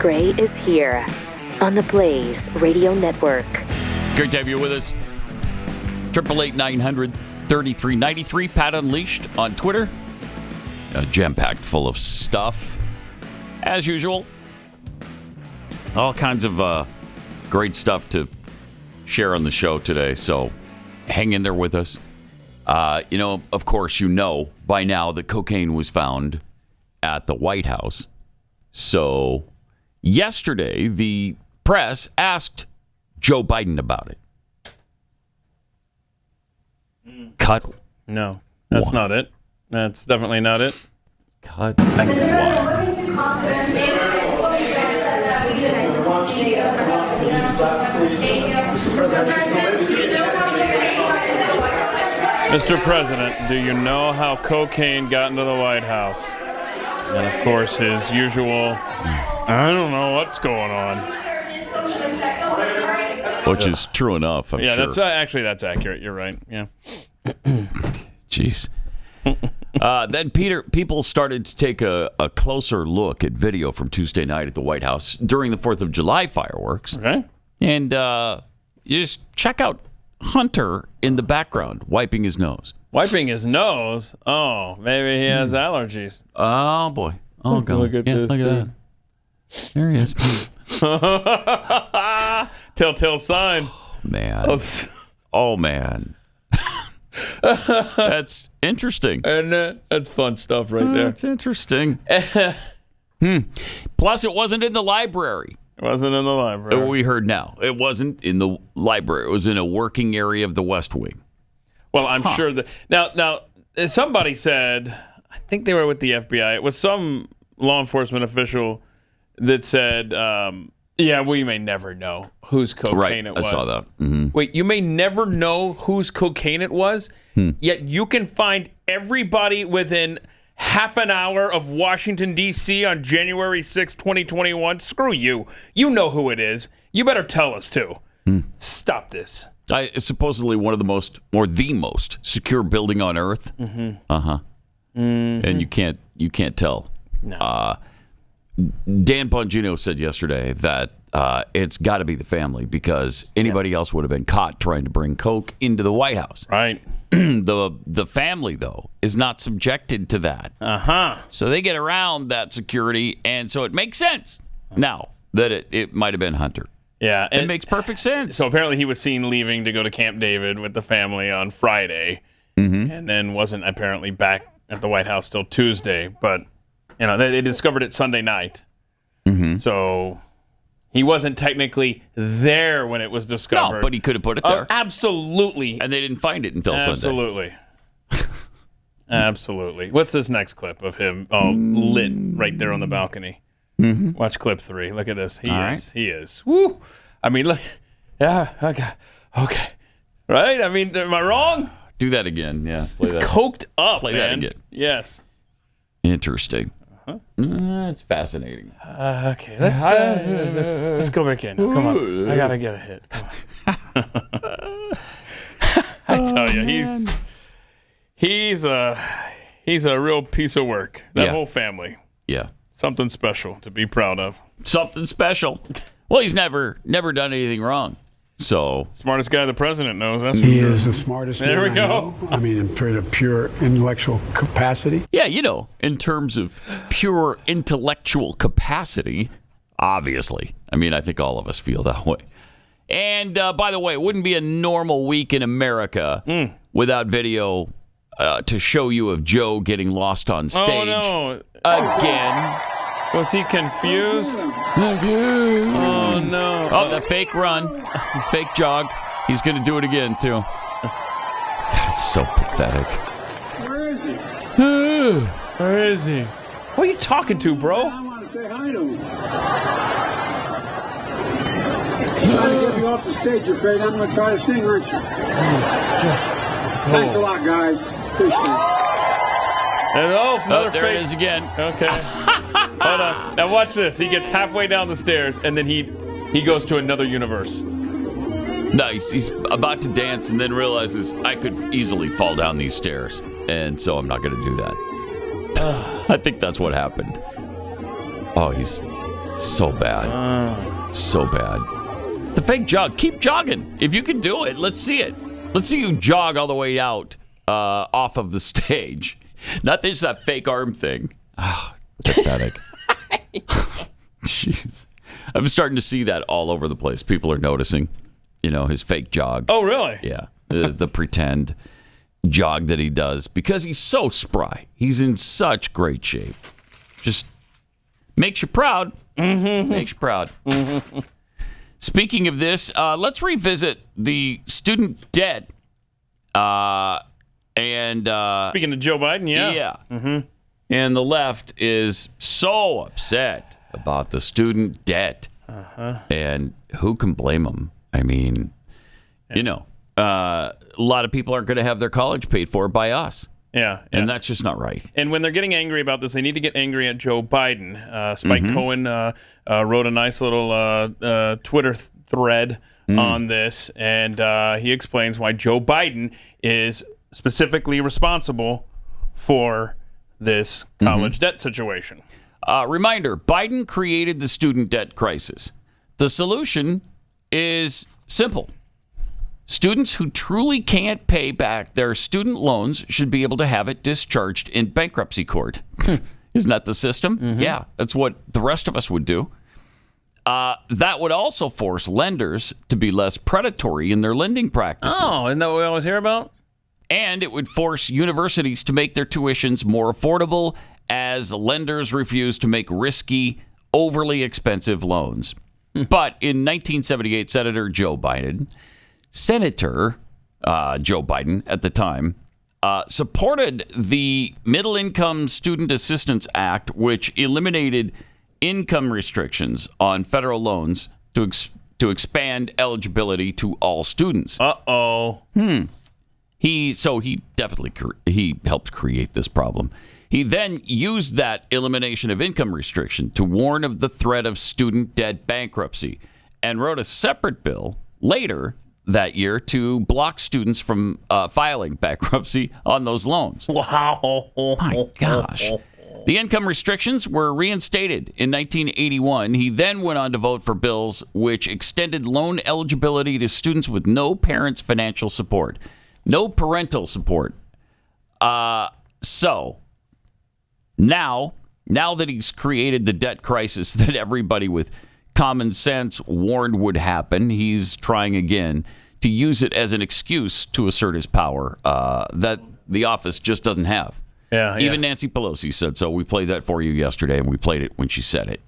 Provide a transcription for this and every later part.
Trey is here on the Blaze Radio Network. Great to have you with us. 888-900-3393. Pat Unleashed on Twitter. Jam-packed full of stuff. As usual. All kinds of great stuff to share on the show today. So hang in there with us. Of course, by now that cocaine was found at the White House. So yesterday, the press asked Joe Biden about it. Cut. No, that's not it. That's definitely not it. Cut. Thank you. Mr. President, do you know how cocaine got into the White House? And of course, his usual, I don't know what's going on. Which is true enough, I'm sure. Yeah, that's accurate. You're right. Yeah. Jeez. Then people started to take a closer look at video from Tuesday night at the White House during the 4th of July fireworks. Okay. And you just check out Hunter in the background, wiping his nose. Wiping his nose? Oh, maybe he has allergies. Oh, boy. Oh, God. Look at this. Look at that. There he is. Telltale sign. Man. Oh, man. That's interesting. And that's fun stuff right there. That's interesting. Plus, it wasn't in the library. It wasn't in the library. We heard now. It wasn't in the library. It was in a working area of the West Wing. Well, I'm sure that... Now, somebody said, I think they were with the FBI. It was some law enforcement official that said, we may never know whose cocaine it was. I saw that. Mm-hmm. Wait, you may never know whose cocaine it was, yet you can find everybody within half an hour of Washington, D.C. on January 6, 2021. Screw you. You know who it is. You better tell us, too. Stop this. It's supposedly one of the most secure building on Earth. Mm-hmm. Uh-huh. Mm-hmm. And you can't tell. No. Dan Bongino said yesterday that it's got to be the family because anybody else would have been caught trying to bring coke into the White House. Right. The family, though, is not subjected to that. Uh-huh. So they get around that security, and so it makes sense now that it might have been Hunter. Yeah. It makes perfect sense. So apparently he was seen leaving to go to Camp David with the family on Friday, and then wasn't apparently back at the White House till Tuesday. But, they discovered it Sunday night. Mm-hmm. So he wasn't technically there when it was discovered. No, but he could have put it there. Absolutely. And they didn't find it until Sunday. Absolutely. Absolutely. What's this next clip of him lit right there on the balcony? Mm-hmm. Watch clip 3. Look at this. He is. Woo. I mean, look. Yeah. Okay. Right? I mean, am I wrong? Do that again. Yeah. He's coked up, Play man. that again. Yes. Interesting. It's fascinating. Okay. Let's go back in. Come on. I got to get a hit. Come on. I tell you, he's a real piece of work. That whole family. Yeah. Something special to be proud of. Something special. Well, he's never done anything wrong. So smartest guy the president knows. That's he is the smartest man there we go. I know. I mean, in terms of pure intellectual capacity. Yeah, in terms of pure intellectual capacity, obviously. I mean, I think all of us feel that way. And by the way, it wouldn't be a normal week in America without video to show you of Joe getting lost on stage. Oh, no. Again. Was he confused? Oh, no. Oh, the fake run. Fake jog. He's going to do it again, too. God, it's so pathetic. Where is he? Where is he? Who are you talking to, bro? I want to say hi to him. Trying to get me off the stage, you're afraid I'm going to try to sing, aren't you? Just go. Thanks a lot, guys. Appreciate it. Another there fake. it is again. Okay. Hold on. Now watch this. He gets halfway down the stairs, and then he goes to another universe. Nice. He's about to dance and then realizes I could easily fall down these stairs, and so I'm not going to do that. I think that's what happened. Oh, he's So bad. So bad. The fake jog. Keep jogging. If you can do it, let's see it. Let's see you jog all the way out off of the stage. Not just that fake arm thing. Oh, pathetic. Jeez. I'm starting to see that all over the place. People are noticing, his fake jog. Oh, really? Yeah. The pretend jog that he does because he's so spry. He's in such great shape. Just makes you proud. Mm-hmm. Makes you proud. Mm-hmm. Speaking of this, let's revisit the student debt. Speaking of Joe Biden, yeah. Yeah. Mm-hmm. And the left is so upset about the student debt. Uh-huh. And who can blame them? I mean, a lot of people aren't going to have their college paid for by us. Yeah. And that's just not right. And when they're getting angry about this, they need to get angry at Joe Biden. Spike Cohen wrote a nice little Twitter thread on this, and he explains why Joe Biden is specifically responsible for this college debt situation. Reminder, Biden created the student debt crisis. The solution is simple. Students who truly can't pay back their student loans should be able to have it discharged in bankruptcy court. Isn't that the system? Mm-hmm. Yeah, that's what the rest of us would do. That would also force lenders to be less predatory in their lending practices. Oh, isn't that what we always hear about? And it would force universities to make their tuitions more affordable as lenders refuse to make risky, overly expensive loans. But in 1978, Senator Joe Biden at the time, supported the Middle Income Student Assistance Act, which eliminated income restrictions on federal loans to expand eligibility to all students. Uh-oh. He helped create this problem. He then used that elimination of income restriction to warn of the threat of student debt bankruptcy and wrote a separate bill later that year to block students from filing bankruptcy on those loans. Wow. My gosh. The income restrictions were reinstated in 1981. He then went on to vote for bills which extended loan eligibility to students with no parents' financial support. No parental support. So now that he's created the debt crisis that everybody with common sense warned would happen, he's trying again to use it as an excuse to assert his power that the office just doesn't have. Yeah. Even Nancy Pelosi said so. We played that for you yesterday, and we played it when she said it.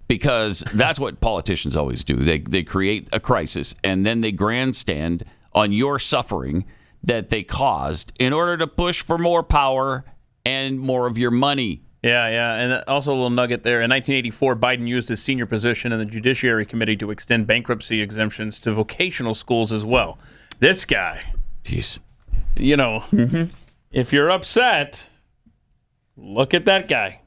Because that's what politicians always do. They create a crisis, and then they grandstand on your suffering that they caused in order to push for more power and more of your money. Yeah. And also a little nugget there. In 1984, Biden used his senior position in the Judiciary Committee to extend bankruptcy exemptions to vocational schools as well. This guy. Jeez. If you're upset, look at that guy.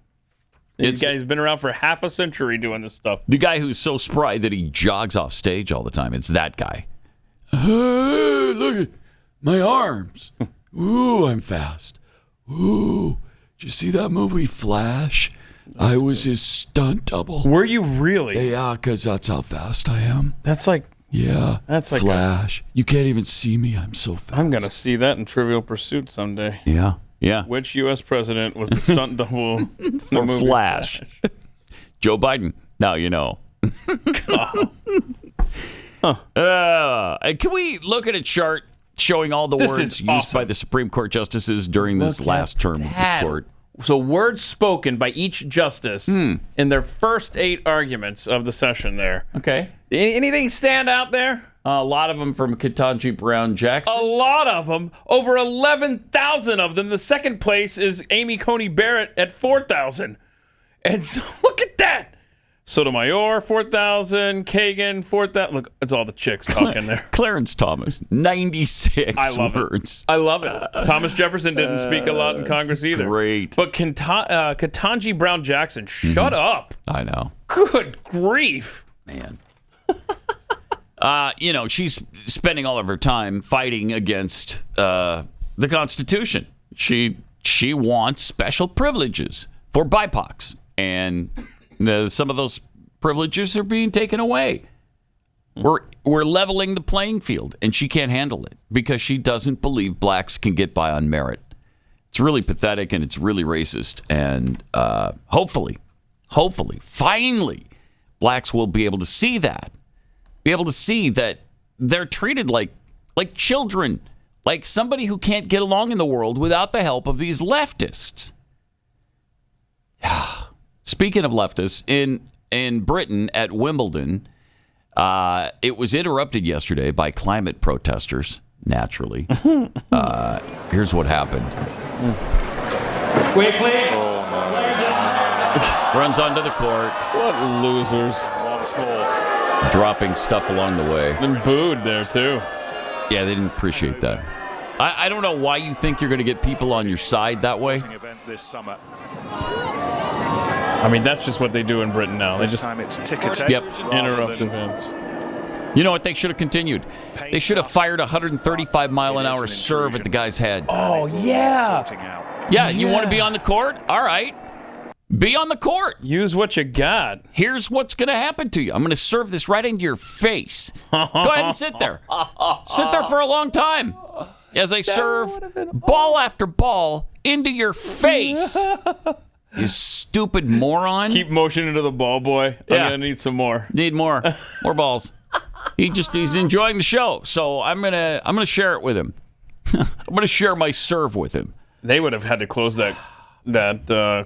This guy's been around for half a century doing this stuff. The guy who's so spry that he jogs off stage all the time. It's that guy. Look at my arms. Ooh, I'm fast. Ooh, did you see that movie Flash? I was his stunt double. Were you really? Yeah, because that's how fast I am. That's like Flash. You can't even see me. I'm so fast. I'm going to see that in Trivial Pursuit someday. Yeah. Which U.S. president was the stunt double for Flash? Joe Biden. Now you know. Can we look at a chart showing all the words used by the Supreme Court justices during this last term of the court? So words spoken by each justice in their first 8 arguments of the session there. Okay. Anything stand out there? A lot of them from Ketanji Brown Jackson. A lot of them. Over 11,000 of them. The second place is Amy Coney Barrett at 4,000. And so look at that. Sotomayor, 4,000. Kagan, 4,000. Look, it's all the chicks talking there. Clarence Thomas, 96 words. I love it. Thomas Jefferson didn't speak a lot in Congress either. Great. But Ketanji Brown Jackson, shut up. I know. Good grief. Man. She's spending all of her time fighting against the Constitution. She wants special privileges for BIPOCs and Some of those privileges are being taken away. We're leveling the playing field, and she can't handle it because she doesn't believe blacks can get by on merit. It's really pathetic, and it's really racist. And hopefully, finally, blacks will be able to see that. Be able to see that they're treated like children, like somebody who can't get along in the world without the help of these leftists. Speaking of leftists, in Britain at Wimbledon, it was interrupted yesterday by climate protesters, naturally. Here's what happened. Wait, please. Runs onto the court. What losers. Once more. Dropping stuff along the way. And booed there, too. Yeah, they didn't appreciate that. I don't know why you think you're going to get people on your side that way. Event this summer. I mean, that's just what they do in Britain now. They This just time it's ticker tape. Yep. interrupt events. You know what? They should have continued. They should have fired a 135-mile-an-hour serve at the guy's head. Oh, yeah. Sorting out. Yeah, you want to be on the court? All right. Be on the court. Use what you got. Here's what's going to happen to you. I'm going to serve this right into your face. Go ahead and sit there. Sit there for a long time as I serve ball after ball into your face. You stupid moron. Keep motioning to the ball boy. I'm Yeah. going to need some more. Need more balls. He's enjoying the show, so I'm gonna share it with him. I'm gonna share my serve with him. They would have had to close that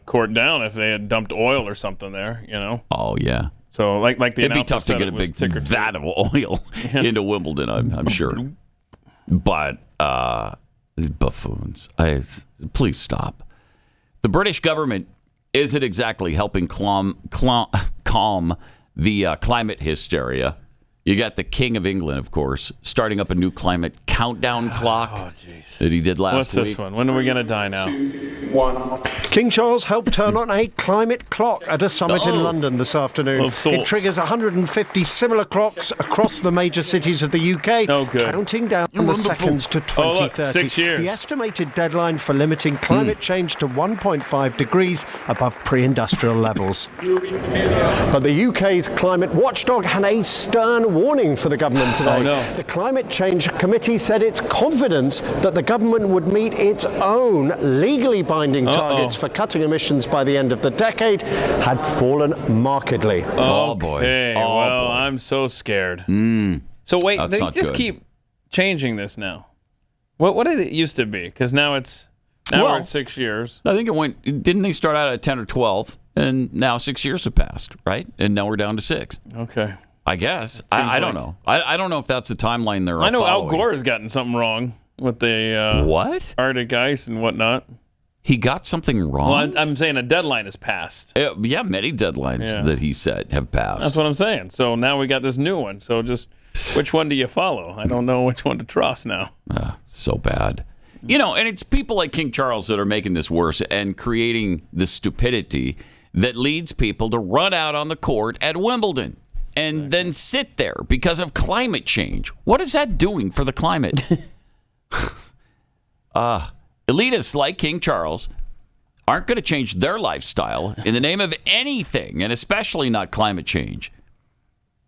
court down if they had dumped oil or something there, you know? Oh yeah. So like the It'd be announcer tough to said, get a it was big ticker vat tape. of oil into Wimbledon. I'm sure. But buffoons. Please stop. The British government isn't exactly helping calm the climate hysteria. You got the King of England, of course, starting up a new climate countdown clock that he did last What's week. this one? When are we going to die now? King Charles helped turn on a climate clock at a summit in London this afternoon. Of sorts. It triggers 150 similar clocks across the major cities of the UK, Oh, good. counting down the wonderful. seconds to Oh, look, 2030. 6 years. The estimated deadline for limiting climate change to 1.5 degrees above pre-industrial levels. But the UK's climate watchdog had a stern warning for the government today. Oh, no. The Climate Change Committee said its confidence that the government would meet its own legally binding targets for cutting emissions by the end of the decade had fallen markedly. Oh, boy. Hey, Oh, well, boy. I'm so scared. So wait, That's they not just good. keep changing this now. What did it used to be? Because now we're at 6 years. I think it went. Didn't they start out at 10 or 12, and now 6 years have passed, right? And now we're down to 6. Okay. I guess. I don't like- know. I don't know if that's the timeline they're I know Al following. Gore has gotten something wrong with the What? Arctic ice and whatnot. He got something wrong? Well, I'm saying a deadline has passed. Yeah, many deadlines Yeah. that he said have passed. That's what I'm saying. So now we got this new one. So just which one do you follow? I don't know which one to trust now. So bad. You know, and it's people like King Charles that are making this worse and creating the stupidity that leads people to run out on the court at Wimbledon and then sit there because of climate change. What is that doing for the climate? Elitists like King Charles aren't going to change their lifestyle in the name of anything, and especially not climate change.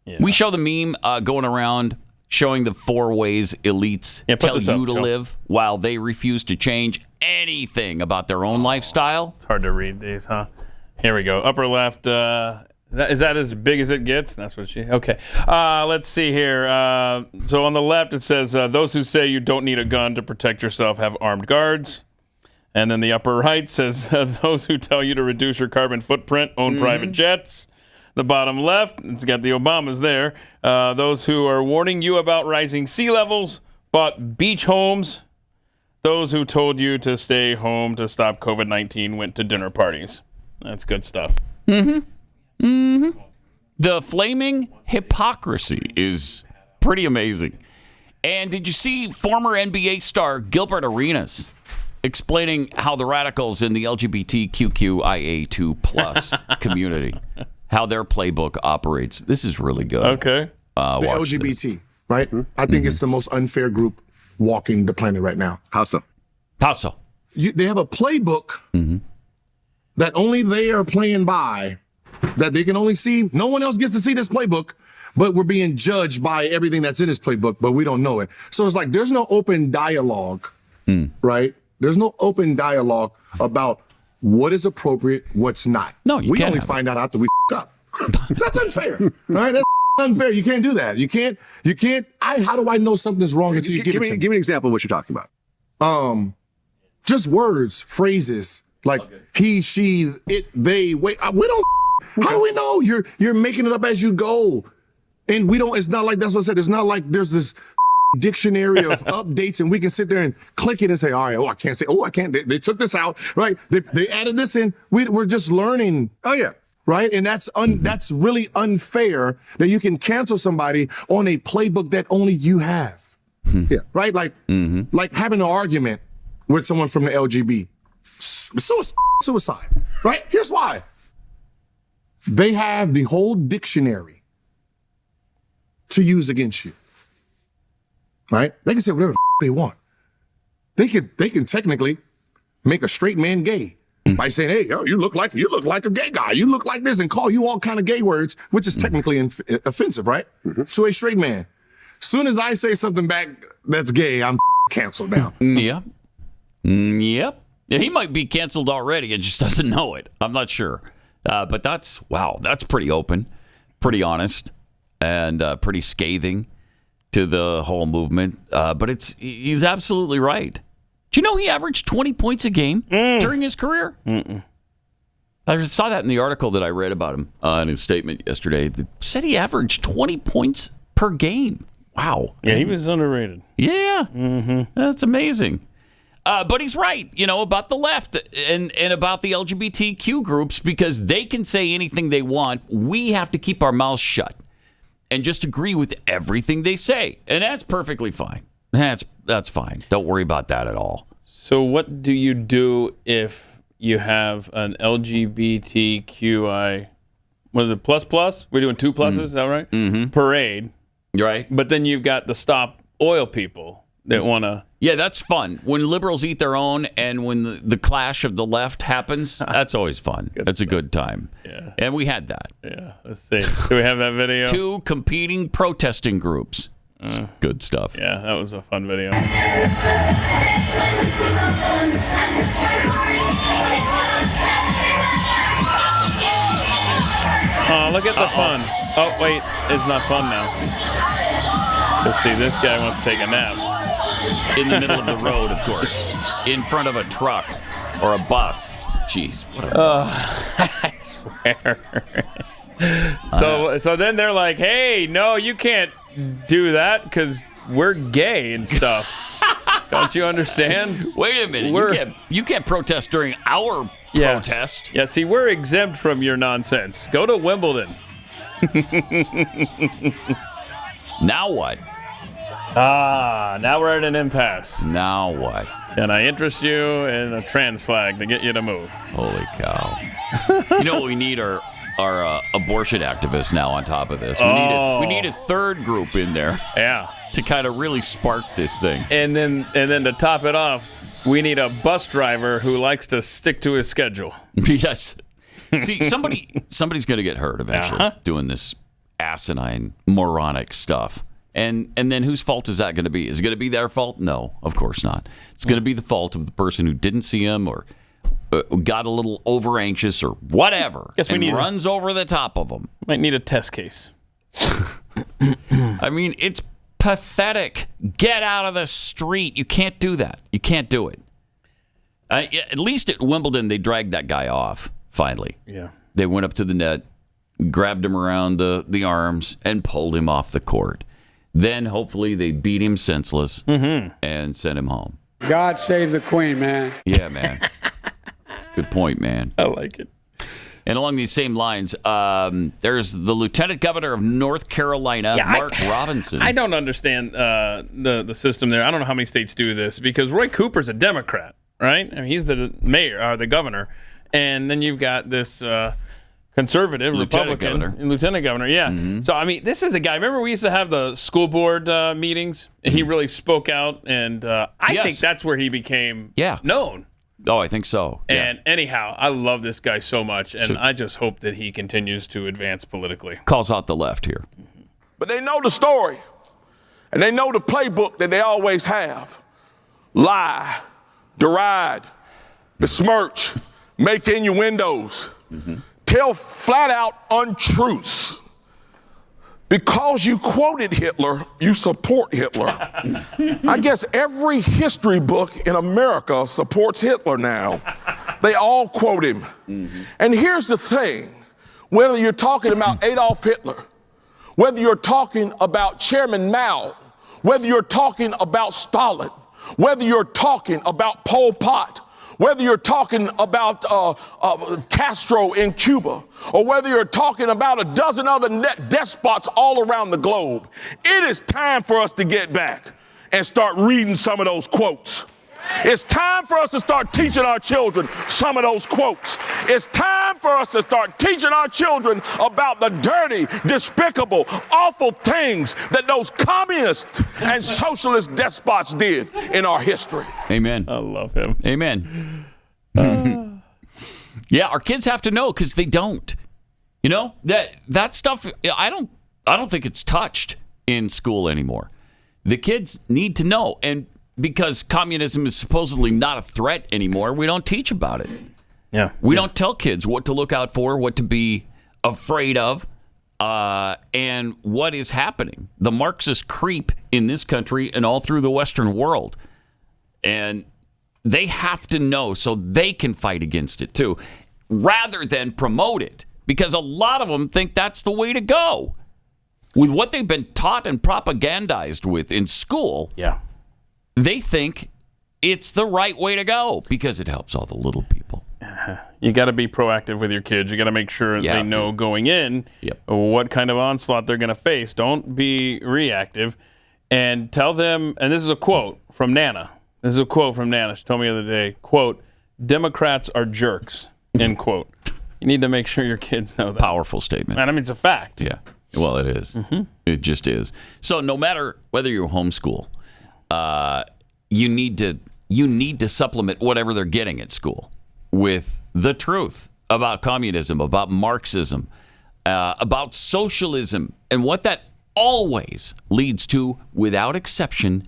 Yeah. We show the meme going around showing the 4 ways elites Yeah, put tell this you up, to Joe. live while they refuse to change anything about their own lifestyle. It's hard to read these, huh? Here we go. Upper left. Is that as big as it gets? That's what she. Okay. Let's see here. So on the left it says those who say you don't need a gun to protect yourself have armed guards. And then the upper right says those who tell you to reduce your carbon footprint own private jets. The bottom left, it's got the Obamas there. Those who are warning you about rising sea levels bought beach homes. Those who told you to stay home to stop COVID-19 went to dinner parties. That's good stuff. The flaming hypocrisy is pretty amazing. And did you see former NBA star Gilbert Arenas explaining how the radicals in the LGBTQIA2 plus community, how their playbook operates? This is really good. Okay. The Watch LGBT, right? I think it's the most unfair group walking the planet right now. How so? How so? They have a playbook that only they are playing by that they can only see. No one else gets to see this playbook, but we're being judged by everything that's in this playbook, but we don't know it. So it's like there's no open dialogue, right? There's no open dialogue about what is appropriate, what's not. No, you we can't only find out after we up. That's unfair, right? That's unfair. You can't do that. You can't. How do I know something's wrong until you give it to me? Give me an example of what you're talking about. Just words, phrases like he, she, it, they, wait. We don't. How do we know? You're making it up as you go, and we don't. It's not like that's what I said. It's not like there's this dictionary of updates, and we can sit there and click it and say, all right, I can't say, I can't. They took this out, right? They added this in. We're just learning. Oh yeah. Right, and that's really unfair that you can cancel somebody on a playbook that only you have. Yeah. Right, like having an argument with someone from the LGB, suicide. Right. Here's why. They have the whole dictionary to use against you. Right? They can say whatever they want. They can technically make a straight man gay. By saying, hey, you look like a gay guy. You look like this, and call you all kind of gay words, which is technically offensive, right? To a straight man. Soon as I say something back that's gay, I'm canceled now. Yep. Yeah, he might be canceled already and just doesn't know it. I'm not sure. But that's pretty open, pretty honest, and pretty scathing to the whole movement. But he's absolutely right. Do you know he averaged 20 points a game during his career? I saw that in the article that I read about him in his statement yesterday. It said he averaged 20 points per game. Wow. Yeah, he was underrated. Yeah. That's amazing. But he's right, about the left and about the LGBTQ groups, because they can say anything they want. We have to keep our mouths shut and just agree with everything they say. And that's perfectly fine. That's fine. Don't worry about that at all. So what do you do if you have an LGBTQI, what is it, plus? We're doing two pluses, is that right? Mm-hmm. Parade. Right. But then you've got the Stop Oil people that want to... Yeah, that's fun. When liberals eat their own and when the clash of the left happens, that's always fun. That's a good time. Yeah. And we had that. Yeah, let's see. Do we have that video? Two competing protesting groups. It's good stuff. Yeah, that was a fun video. Oh, look at the fun. Oh, wait, it's not fun now. Let's see, this guy wants to take a nap. In the middle of the road, of course. In front of a truck or a bus. Jeez. What I swear. So then they're like, hey, no, you can't do that because we're gay and stuff. Don't you understand? Wait a minute. You can't protest during our protest. Yeah, see, we're exempt from your nonsense. Go to Wimbledon. Now what? Now we're at an impasse. Now what? Can I interest you in a trans flag to get you to move? Holy cow. You know what we need are abortion activists now on top of this. We need a third group in there. Yeah. To kind of really spark this thing. And then to top it off, we need a bus driver who likes to stick to his schedule. Yes. See, somebody's going to get hurt eventually doing this asinine, moronic stuff. And then whose fault is that going to be? Is it going to be their fault? No, of course not. It's going to be the fault of the person who didn't see him or got a little over anxious or whatever. Guess and runs over the top of them. Might need a test case. I mean, it's pathetic. Get out of the street. You can't do that. You can't do it. At least at Wimbledon, they dragged that guy off, finally. Yeah. They went up to the net, grabbed him around the arms, and pulled him off the court. Then, hopefully, they beat him senseless and sent him home. God save the Queen, man. Yeah, man. Good point, man. I like it. And along these same lines, there's the Lieutenant Governor of North Carolina, Mark Robinson. I don't understand the system there. I don't know how many states do this because Roy Cooper's a Democrat, right? I mean, he's the mayor or the governor. And then you've got this conservative Republican lieutenant governor. Yeah. Mm-hmm. So, I mean, this is a guy. Remember we used to have the school board meetings? And he really spoke out. And I think that's where he became known. Oh, I think so. Yeah. And anyhow, I love this guy so much, and I just hope that he continues to advance politically. Calls out the left here. But they know the story, and they know the playbook that they always have. Lie, deride, besmirch, make innuendos, tell flat out untruths. Because you quoted Hitler, you support Hitler. I guess every history book in America supports Hitler now. They all quote him. And here's the thing, whether you're talking about Adolf Hitler, whether you're talking about Chairman Mao, whether you're talking about Stalin, whether you're talking about Pol Pot, whether you're talking about Castro in Cuba, or whether you're talking about a dozen other despots all around the globe, it is time for us to get back and start reading some of those quotes. It's time for us to start teaching our children some of those quotes. It's time for us to start teaching our children about the dirty, despicable, awful things that those communist and socialist despots did in our history. Amen. I love him. Amen. Yeah, our kids have to know because they don't. You know, that stuff, I don't think it's touched in school anymore. The kids need to know. And because communism is supposedly not a threat anymore, we don't teach about it. Yeah. We don't tell kids what to look out for, what to be afraid of, and what is happening. The Marxist creep in this country and all through the Western world. And they have to know so they can fight against it too, rather than promote it. Because a lot of them think that's the way to go. With what they've been taught and propagandized with in school, they think it's the right way to go because it helps all the little people. You got to be proactive with your kids. You got to make sure they know going in what kind of onslaught they're going to face. Don't be reactive. And tell them, and this is a quote from Nana. This is a quote from Nana. She told me the other day, quote, "Democrats are jerks," end quote. You need to make sure your kids know that. Powerful statement. And I mean, it's a fact. Yeah. Well, it is. It just is. So no matter whether you homeschool, you need to supplement whatever they're getting at school with the truth about communism, about Marxism, about socialism, and what that always leads to, without exception,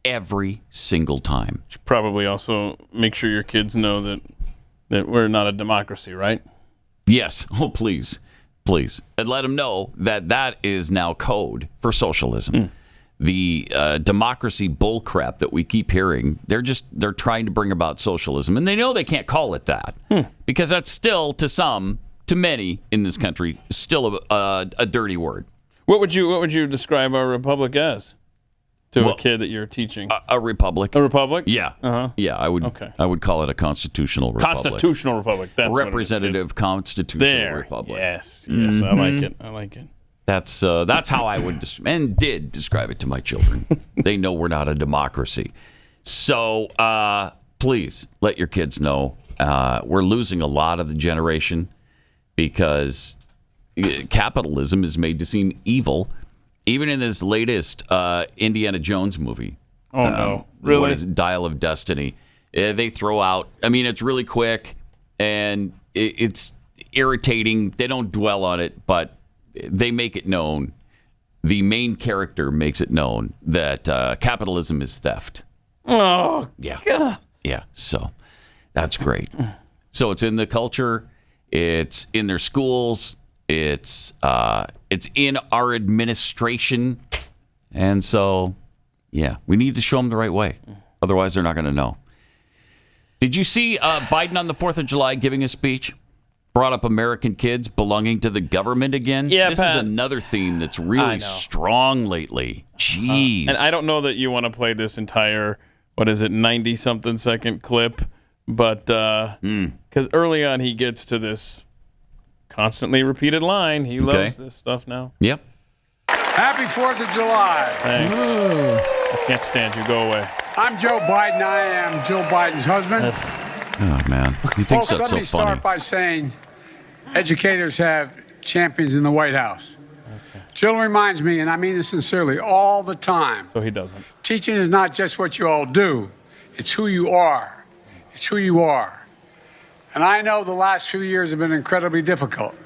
every single time. Should probably also make sure your kids know that we're not a democracy, right? Yes. Oh, please. Please. And let them know that is now code for socialism. The democracy bullcrap that we keep hearing, they're trying to bring about socialism. And they know they can't call it that because that's still, to many in this country, still a dirty word. What would you describe our republic as to a kid that you're teaching? A republic. A republic? Yeah. Yeah, I would call it a constitutional republic. Constitutional republic. That's representative constitutional republic. Yes. I like it. That's how I would did describe it to my children. They know we're not a democracy. So please let your kids know we're losing a lot of the generation because capitalism is made to seem evil. Even in this latest Indiana Jones movie. Oh, no. Really? What is it? Dial of Destiny. They throw out, it's really quick and it's irritating. They don't dwell on it, but they make it known. The main character makes it known that capitalism is theft. Oh, yeah. God. Yeah, so that's great. So it's in the culture. It's in their schools. It's in our administration. And so, we need to show them the right way. Otherwise, they're not going to know. Did you see Biden on the 4th of July giving a speech? Brought up American kids belonging to the government again? Yeah, this is another theme that's really strong lately. Jeez. And I don't know that you want to play this entire, 90-something second clip. But because early on he gets to this constantly repeated line. He loves this stuff now. Yep. Happy 4th of July. Thanks. I can't stand you. Go away. I'm Joe Biden. I am Joe Biden's husband. Oh, man. He thinks Folks, that's so funny. let me start by saying educators have champions in the White House. Okay. Jill reminds me, and I mean this sincerely, all the time. So he doesn't. Teaching is not just what you all do. It's who you are. It's who you are. And I know the last few years have been incredibly difficult.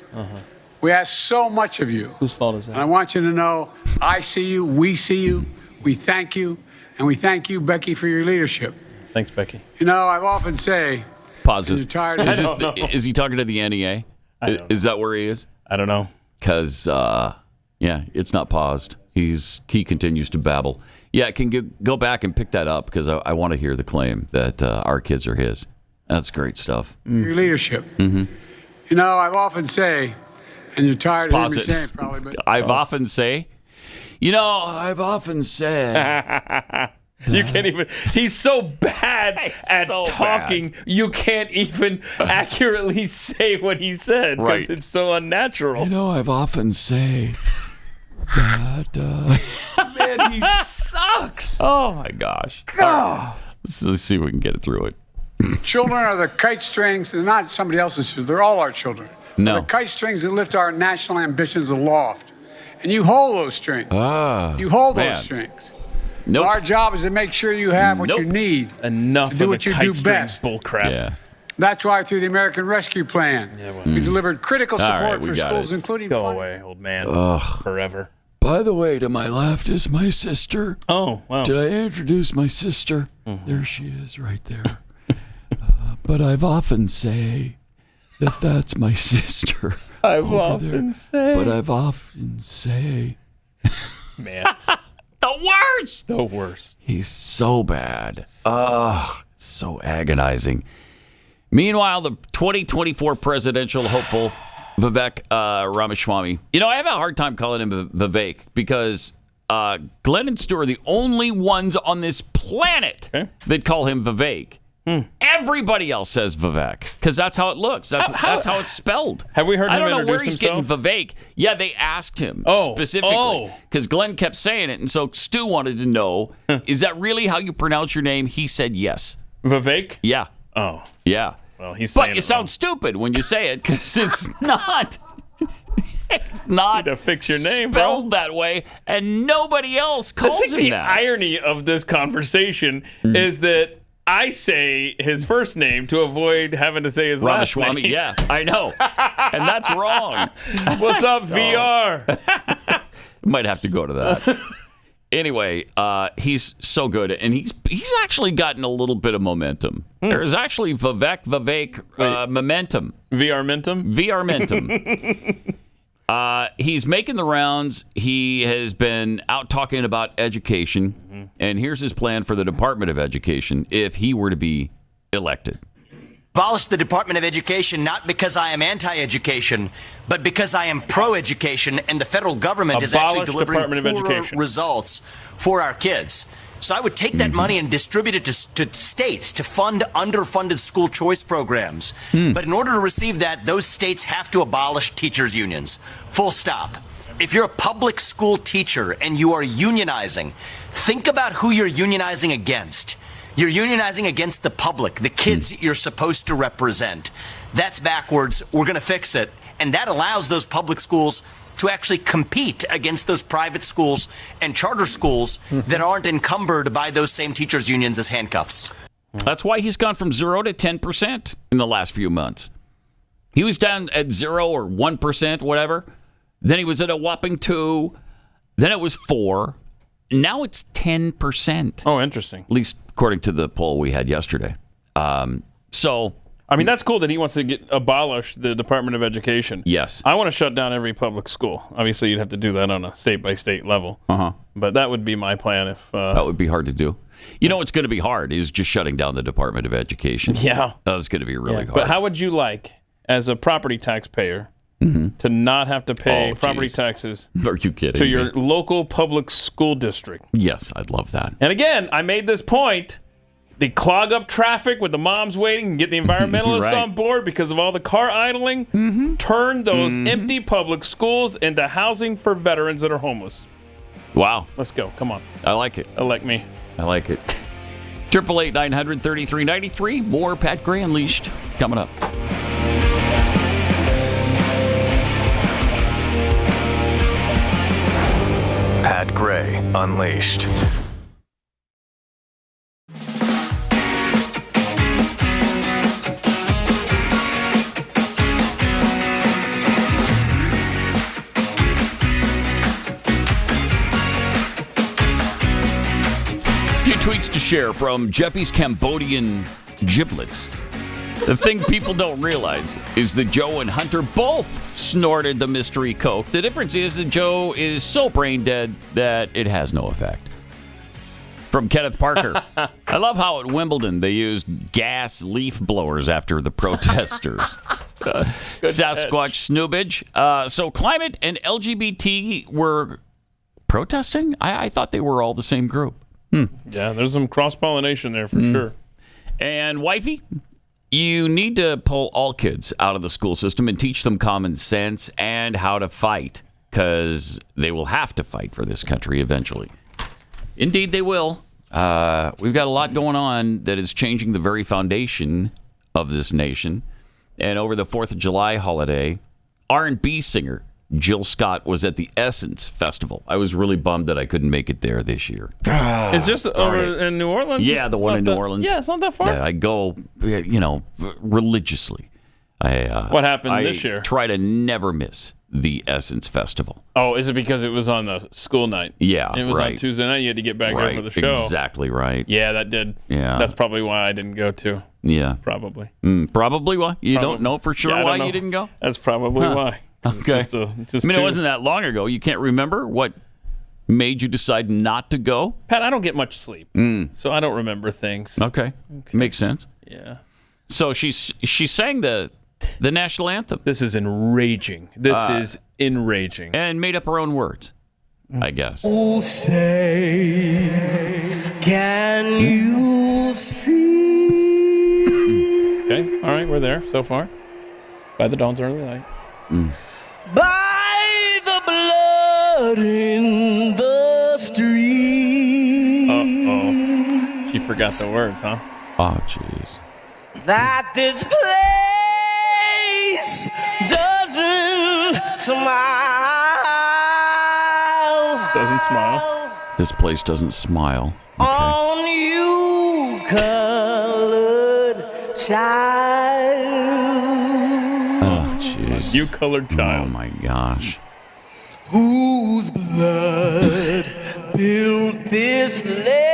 We ask so much of you. Whose fault is that? And I want you to know I see you, we see you, we thank you, and we thank you, Becky, for your leadership. Thanks, Becky. You know, I've often say, Pause this. you're tired of Is he talking to the NEA? Is that where he is? I don't know. Because, it's not paused. He continues to babble. Yeah, can go back and pick that up because I want to hear the claim that our kids are his. That's great stuff. your leadership. You know, I've often say, and you're tired of hearing me saying it probably, but I've often say. You can't even. He's so bad at talking. You can't even accurately say what he said because it's so unnatural. I've often say that. Man, he sucks. Oh my gosh. Right. Let's see if we can get it through it. children are the kite strings. They're not somebody else's children. They're all our children. No. They're the kite strings that lift our national ambitions aloft. And you hold those strings. You hold those strings. Nope. Our job is to make sure you have what you need Enough to do of what the you kite do string best. bullcrap. Yeah. That's why through the American Rescue Plan, we delivered critical support for schools, including Go away, old man. Forever. By the way, to my left is my sister. Oh, wow. Did I introduce my sister? There she is right there. But I've often say that that's my sister. I've often say. Man. The worst. The worst. He's so bad. So agonizing. Meanwhile, the 2024 presidential hopeful, Vivek Ramaswamy. I have a hard time calling him Vivek because Glenn and Stu are the only ones on this planet that call him Vivek. Everybody else says Vivek because that's how it looks. That's how it's spelled. Have we heard him I don't know where introduce he's himself? getting Vivek. Yeah, they asked him specifically because Glenn kept saying it, and so Stu wanted to know: is that really how you pronounce your name? He said yes. Vivek? Yeah. Oh. Yeah. Well, he's saying but you sound stupid when you say it because it's not. It's not to fix your name, spelled bro. that way, and nobody else calls him the that. irony of this conversation is that I say his first name to avoid having to say his last name. Ramaswamy, yeah, I know. And that's wrong. What's up, VR? Might have to go to that. Anyway, he's so good, and he's actually gotten a little bit of momentum. There's actually Vivek momentum. VR Mentum? VR Mentum. He's making the rounds. He has been out talking about education, and here's his plan for the Department of Education if he were to be elected. Abolish the Department of Education not because I am anti-education, but because I am pro-education, and the federal government is actually delivering poorer results for our kids. So I would take that money and distribute it to states to fund underfunded school choice programs. But in order to receive that, those states have to abolish teachers' unions. Full stop. If you're a public school teacher and you are unionizing, think about who you're unionizing against. You're unionizing against the public, the kids you're supposed to represent. That's backwards. We're going to fix it. And that allows those public schools to actually compete against those private schools and charter schools that aren't encumbered by those same teachers' unions as handcuffs. That's why he's gone from 0 to 10% in the last few months. He was down at 0 or 1%, whatever. Then he was at a whopping 2. Then it was 4. Now it's 10%. Oh, interesting. At least according to the poll we had yesterday. I mean, that's cool that he wants to abolish the Department of Education. Yes. I want to shut down every public school. Obviously, you'd have to do that on a state-by-state level. But that would be my plan if... that would be hard to do. You know what's going to be hard is just shutting down the Department of Education. Yeah. That's going to be really hard. But how would you like, as a property taxpayer, to not have to pay property taxes Are you kidding to your me? local public school district? Yes, I'd love that. And again, I made this point. They clog up traffic with the moms waiting and get the environmentalists Right. on board because of all the car idling. Turn those empty public schools into housing for veterans that are homeless. Wow. Let's go. Come on. I like it. Elect me. I like it. 888-900-3393. More Pat Gray Unleashed coming up. Pat Gray Unleashed. tweets to share from Jeffy's Cambodian giblets. The thing people don't realize is that Joe and Hunter both snorted the mystery Coke. The difference is that Joe is so brain dead that it has no effect. From Kenneth Parker. I love how at Wimbledon they used gas leaf blowers after the protesters. Sasquatch Snoobage. So climate and LGBT were protesting? I thought they were all the same group. Yeah, there's some cross-pollination there for sure. And wifey, you need to pull all kids out of the school system and teach them common sense and how to fight, because they will have to fight for this country eventually. Indeed, they will. We've got a lot going on that is changing the very foundation of this nation. And over the 4th of July holiday, R&B singer Jill Scott was at the Essence Festival. I was really bummed that I couldn't make it there this year. It's just over in New Orleans? Yeah, the one in New Orleans. Yeah, it's not that far. Yeah, I go, religiously. What happened this year? I try to never miss the Essence Festival. Oh, is it because it was on the school night? Yeah, it was on Tuesday night. You had to get back here for the show. Exactly right. Yeah, that did. Yeah, that's probably why I didn't go to. Yeah, probably. Probably why? You don't know for sure why you didn't go? That's probably why. Okay. Just it wasn't that long ago. You can't remember what made you decide not to go? Pat, I don't get much sleep, so I don't remember things. Okay. Makes sense. Yeah. So she sang the national anthem. This is enraging. And made up her own words, I guess. Oh, say, can you see? Okay, all right, we're there so far. By the dawn's early light. By the blood in the street. Uh-oh. She forgot the words, huh? Oh, jeez. That this place doesn't smile. Doesn't smile. This place doesn't smile. Okay. On you, colored child. Oh, jeez. You colored child. Oh, my gosh. Whose blood built this land?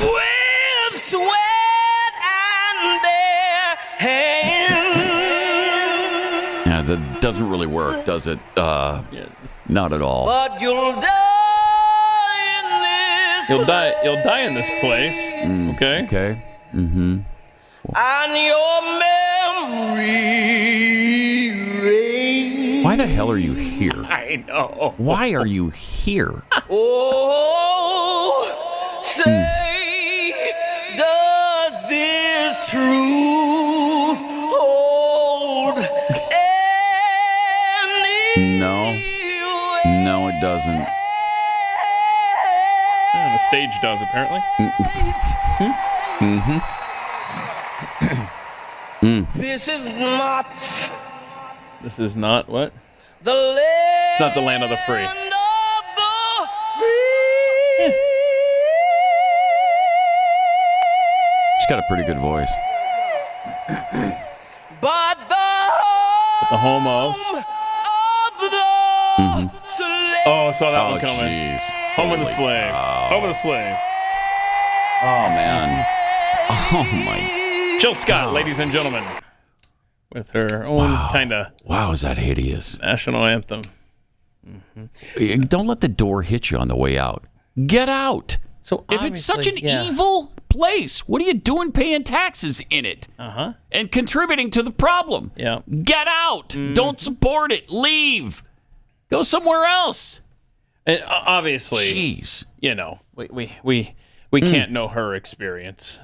With sweat and their hands. Yeah, that doesn't really work, does it? Not at all. But you'll die in this. You'll die in this place. Okay. Okay. Mm-hmm. And your memory. Why the hell are you here? I know. Why are you here? Oh, say, does this truth hold any? No, it doesn't. Yeah, the stage does, apparently. This is not. This is not what? The land. It's not the land of the free. She's got a pretty good voice. But the home of the slave. Oh, I saw that one coming. Geez. Home of the slave. Home of the slave. Oh, man. Oh, my. Jill Scott, ladies and gentlemen. With her own kind of... Wow, is that hideous. National anthem. Don't let the door hit you on the way out. Get out. So if it's such an evil place, what are you doing paying taxes in it? Uh-huh. And contributing to the problem? Yeah. Get out. Don't support it. Leave. Go somewhere else. And obviously, jeez, you know, we can't know her experience.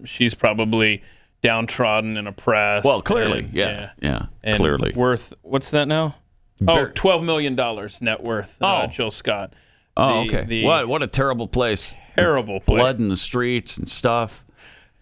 She's probably downtrodden and oppressed. Well, clearly, and, yeah, and clearly. Worth, what's that now? $12 million net worth, Jill Scott. Okay. What a terrible place. Terrible place. Blood in the streets and stuff.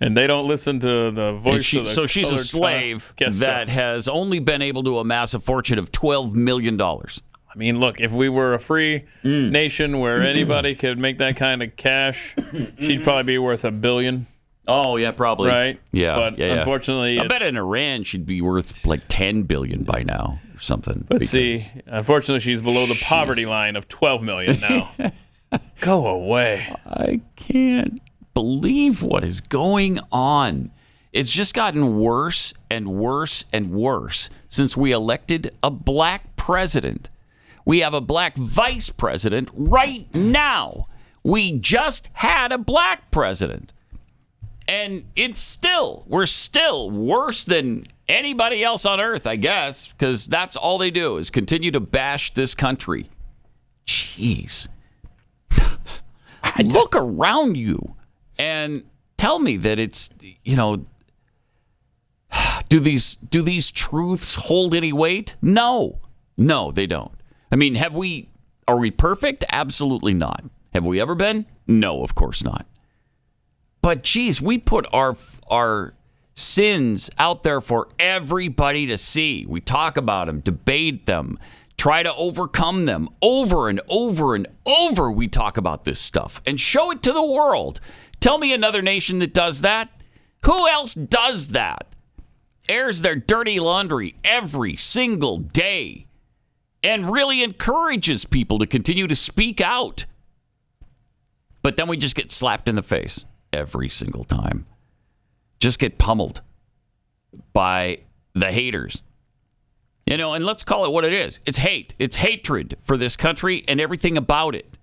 And they don't listen to the voice of the So she's a slave that has only been able to amass a fortune of $12 million. I mean, look, if we were a free nation where anybody could make that kind of cash, she'd probably be worth $1 billion. Oh, yeah, probably. Right? Yeah. But unfortunately, I bet in Iran she'd be worth like $10 billion by now. something. But see, unfortunately, she's below the poverty line of 12 million now. Go away. I can't believe what is going on. It's just gotten worse and worse and worse since we elected a black president. We have a black vice president right now. We just had a black president. And we're still worse than anybody else on earth, I guess, because that's all they do is continue to bash this country. Jeez. Look around you and tell me that it's, do these truths hold any weight? No, they don't. I mean, are we perfect? Absolutely not. Have we ever been? No, of course not. But geez, we put our sins out there for everybody to see. We talk about them, debate them, try to overcome them over and over and over. We talk about this stuff and show it to the world. Tell me another nation that does that. Who else does that? Airs their dirty laundry every single day and really encourages people to continue to speak out. But then we just get slapped in the face every single time. Just get pummeled by the haters. And let's call it what it is. It's hate. It's hatred for this country and everything about it.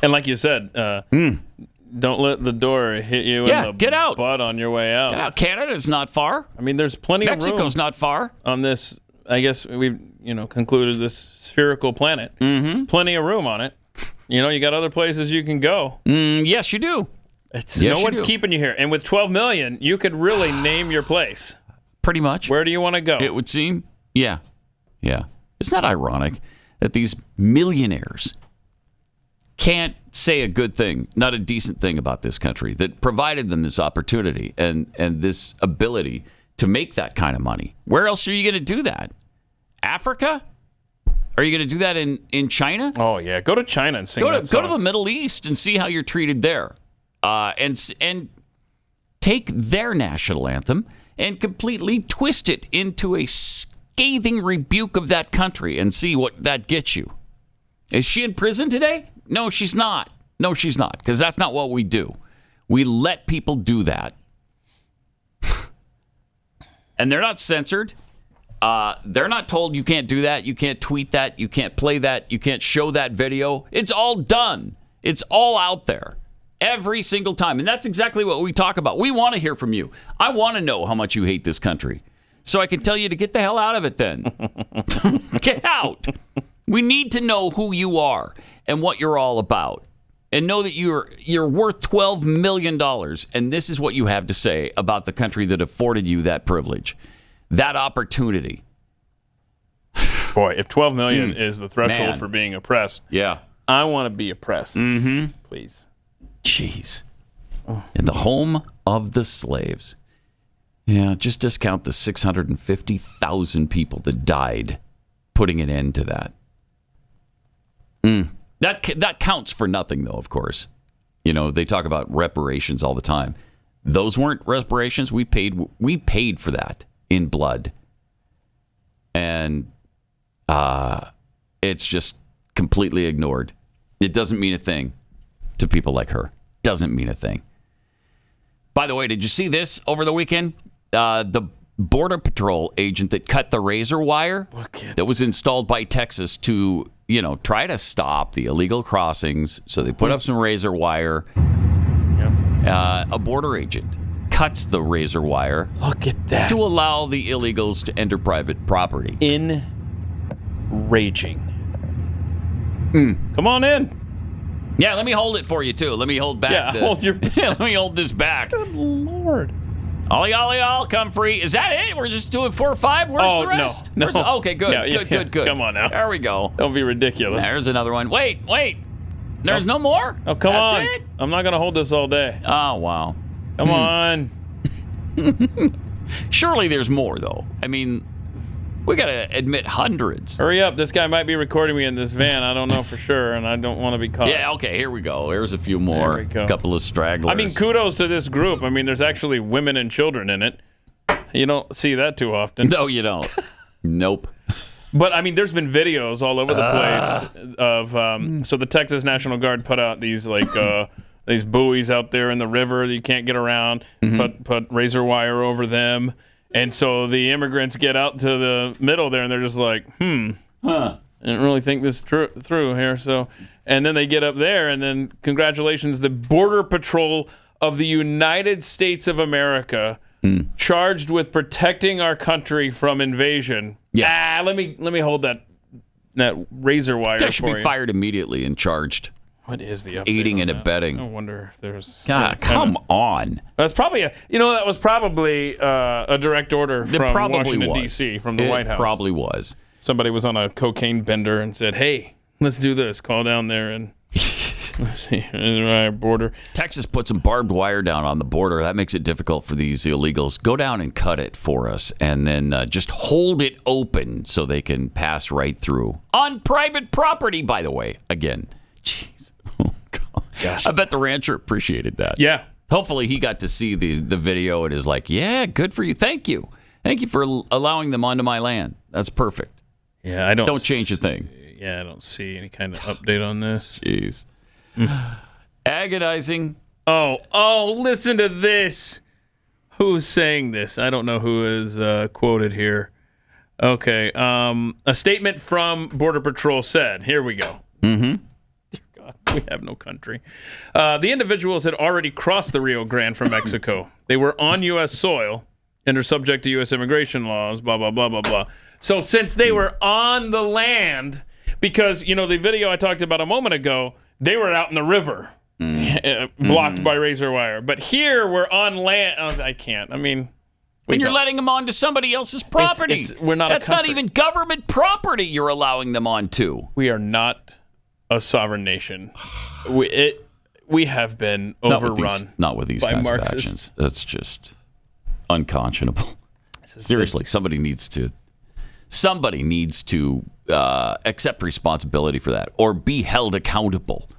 And like you said, don't let the door hit you in the butt on your way out. Get out. Canada's not far. I mean, there's plenty of room. Mexico's not far. On this, I guess we've concluded this spherical planet. Mm-hmm. Plenty of room on it. You got other places you can go. Yes, you do. No one's keeping you here. And with 12 million, you could really name your place. Pretty much. Where do you want to go? It would seem. Yeah. Isn't that ironic that these millionaires can't say a good thing, not a decent thing about this country that provided them this opportunity and this ability to make that kind of money? Where else are you going to do that? Africa? Are you going to do that in China? Oh, yeah. Go to China and sing that song. Go to the Middle East and see how you're treated there. And take their national anthem and completely twist it into a scathing rebuke of that country and see what that gets you. Is she in prison today? No, she's not. No, she's not, because that's not what we do. We let people do that. And they're not censored. They're not told you can't do that, you can't tweet that, you can't play that, you can't show that video. It's all done. It's all out there every single time. And that's exactly what we talk about. We want to hear from you. I want to know how much you hate this country so I can tell you to get the hell out of it then. Get out. We need to know who you are and what you're all about. And know that you're worth $12 million. And this is what you have to say about the country that afforded you that privilege. That opportunity. Boy, if 12 million is the threshold for being oppressed, I want to be oppressed. Mm-hmm. Please. Jeez. In the home of the slaves. Yeah, just discount the 650,000 people that died putting an end to that. That counts for nothing, though, of course. They talk about reparations all the time. Those weren't reparations. We paid for that in blood. And it's just completely ignored. It doesn't mean a thing to people like her. Doesn't mean a thing. By the way, did you see this over the weekend? The Border Patrol agent that cut the razor wire that was installed by Texas to, try to stop the illegal crossings. So they put up some razor wire. A border agent cuts the razor wire. Look at that. To allow the illegals to enter private property. Enraging. Come on in. Yeah, let me hold it for you, too. Let me hold back. Let me hold this back. Good Lord. Ollie, all come free. Is that it? We're just doing 4 or 5? Where's the rest? No. Okay, good. Good. Come on now. There we go. Don't be ridiculous. There's another one. Wait. There's no more? Oh, come on. That's it? I'm not going to hold this all day. Oh, wow. Come on. Surely there's more, though. I mean, we got to admit hundreds. Hurry up. This guy might be recording me in this van. I don't know for sure, and I don't want to be caught. Yeah, okay, here we go. There's a few more. There we go. A couple of stragglers. I mean, kudos to this group. I mean, there's actually women and children in it. You don't see that too often. No, you don't. Nope. But, I mean, there's been videos all over the place of, so the Texas National Guard put out these, like, these buoys out there in the river that you can't get around, put razor wire over them. And so the immigrants get out to the middle there, and they're just like, I didn't really think this through here. So, and then they get up there, and then congratulations, the Border Patrol of the United States of America, charged with protecting our country from invasion. Yeah. Let me hold that razor wire. They should be fired immediately and charged. What is the update aiding and that? abetting? I wonder if there's. God, come on. That's probably that was probably a direct order from Washington D.C. from the White House. Probably was. Somebody was on a cocaine bender and said, "Hey, let's do this. Call down there and let's see our border." Texas put some barbed wire down on the border. That makes it difficult for these illegals. Go down and cut it for us, and then just hold it open so they can pass right through on private property. By the way, again, jeez. Oh, God. Gosh. I bet the rancher appreciated that. Yeah. Hopefully he got to see the video and is like, yeah, good for you. Thank you. Thank you for allowing them onto my land. That's perfect. Yeah, I don't change a thing. Yeah, I don't see any kind of update on this. Jeez. Agonizing. Oh, listen to this. Who's saying this? I don't know who is quoted here. Okay. A statement from Border Patrol said, here we go. We have no country. The individuals had already crossed the Rio Grande from Mexico. They were on U.S. soil and are subject to U.S. immigration laws, blah, blah, blah, blah, blah. So since they were on the land, because, the video I talked about a moment ago, they were out in the river, blocked by razor wire. But here we're on land. Oh, I can't. I mean... When you're letting them onto somebody else's property. We're not That's not even government property you're allowing them onto. We are not a sovereign nation. We have been overrun. Not with these by kinds Marxists. of actions. That's just unconscionable. Seriously, somebody needs to accept responsibility for that or be held accountable.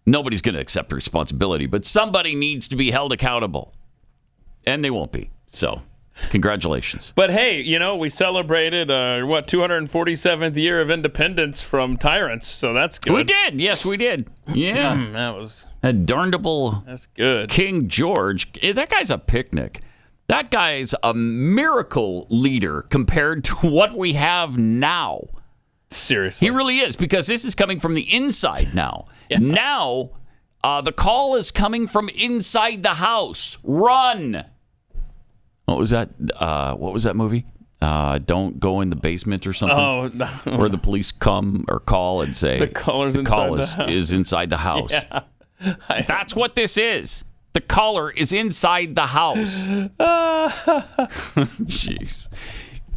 Nobody's going to accept responsibility, but somebody needs to be held accountable, and they won't be. So, congratulations. But hey, we celebrated 247th year of independence from tyrants, so that's good. We did. Yes, we did. Yeah. That was a darnable. That's good. King George. That guy's a picnic. That guy's a miracle leader compared to what we have now. Seriously. He really is, because this is coming from the inside now. Yeah. Now, the call is coming from inside the house. Run. What was that? What was that movie? Don't go in the basement or something. Oh, no. Where the police come or call and say the call is inside the house. Yeah. That's what this is. The caller is inside the house. Jeez.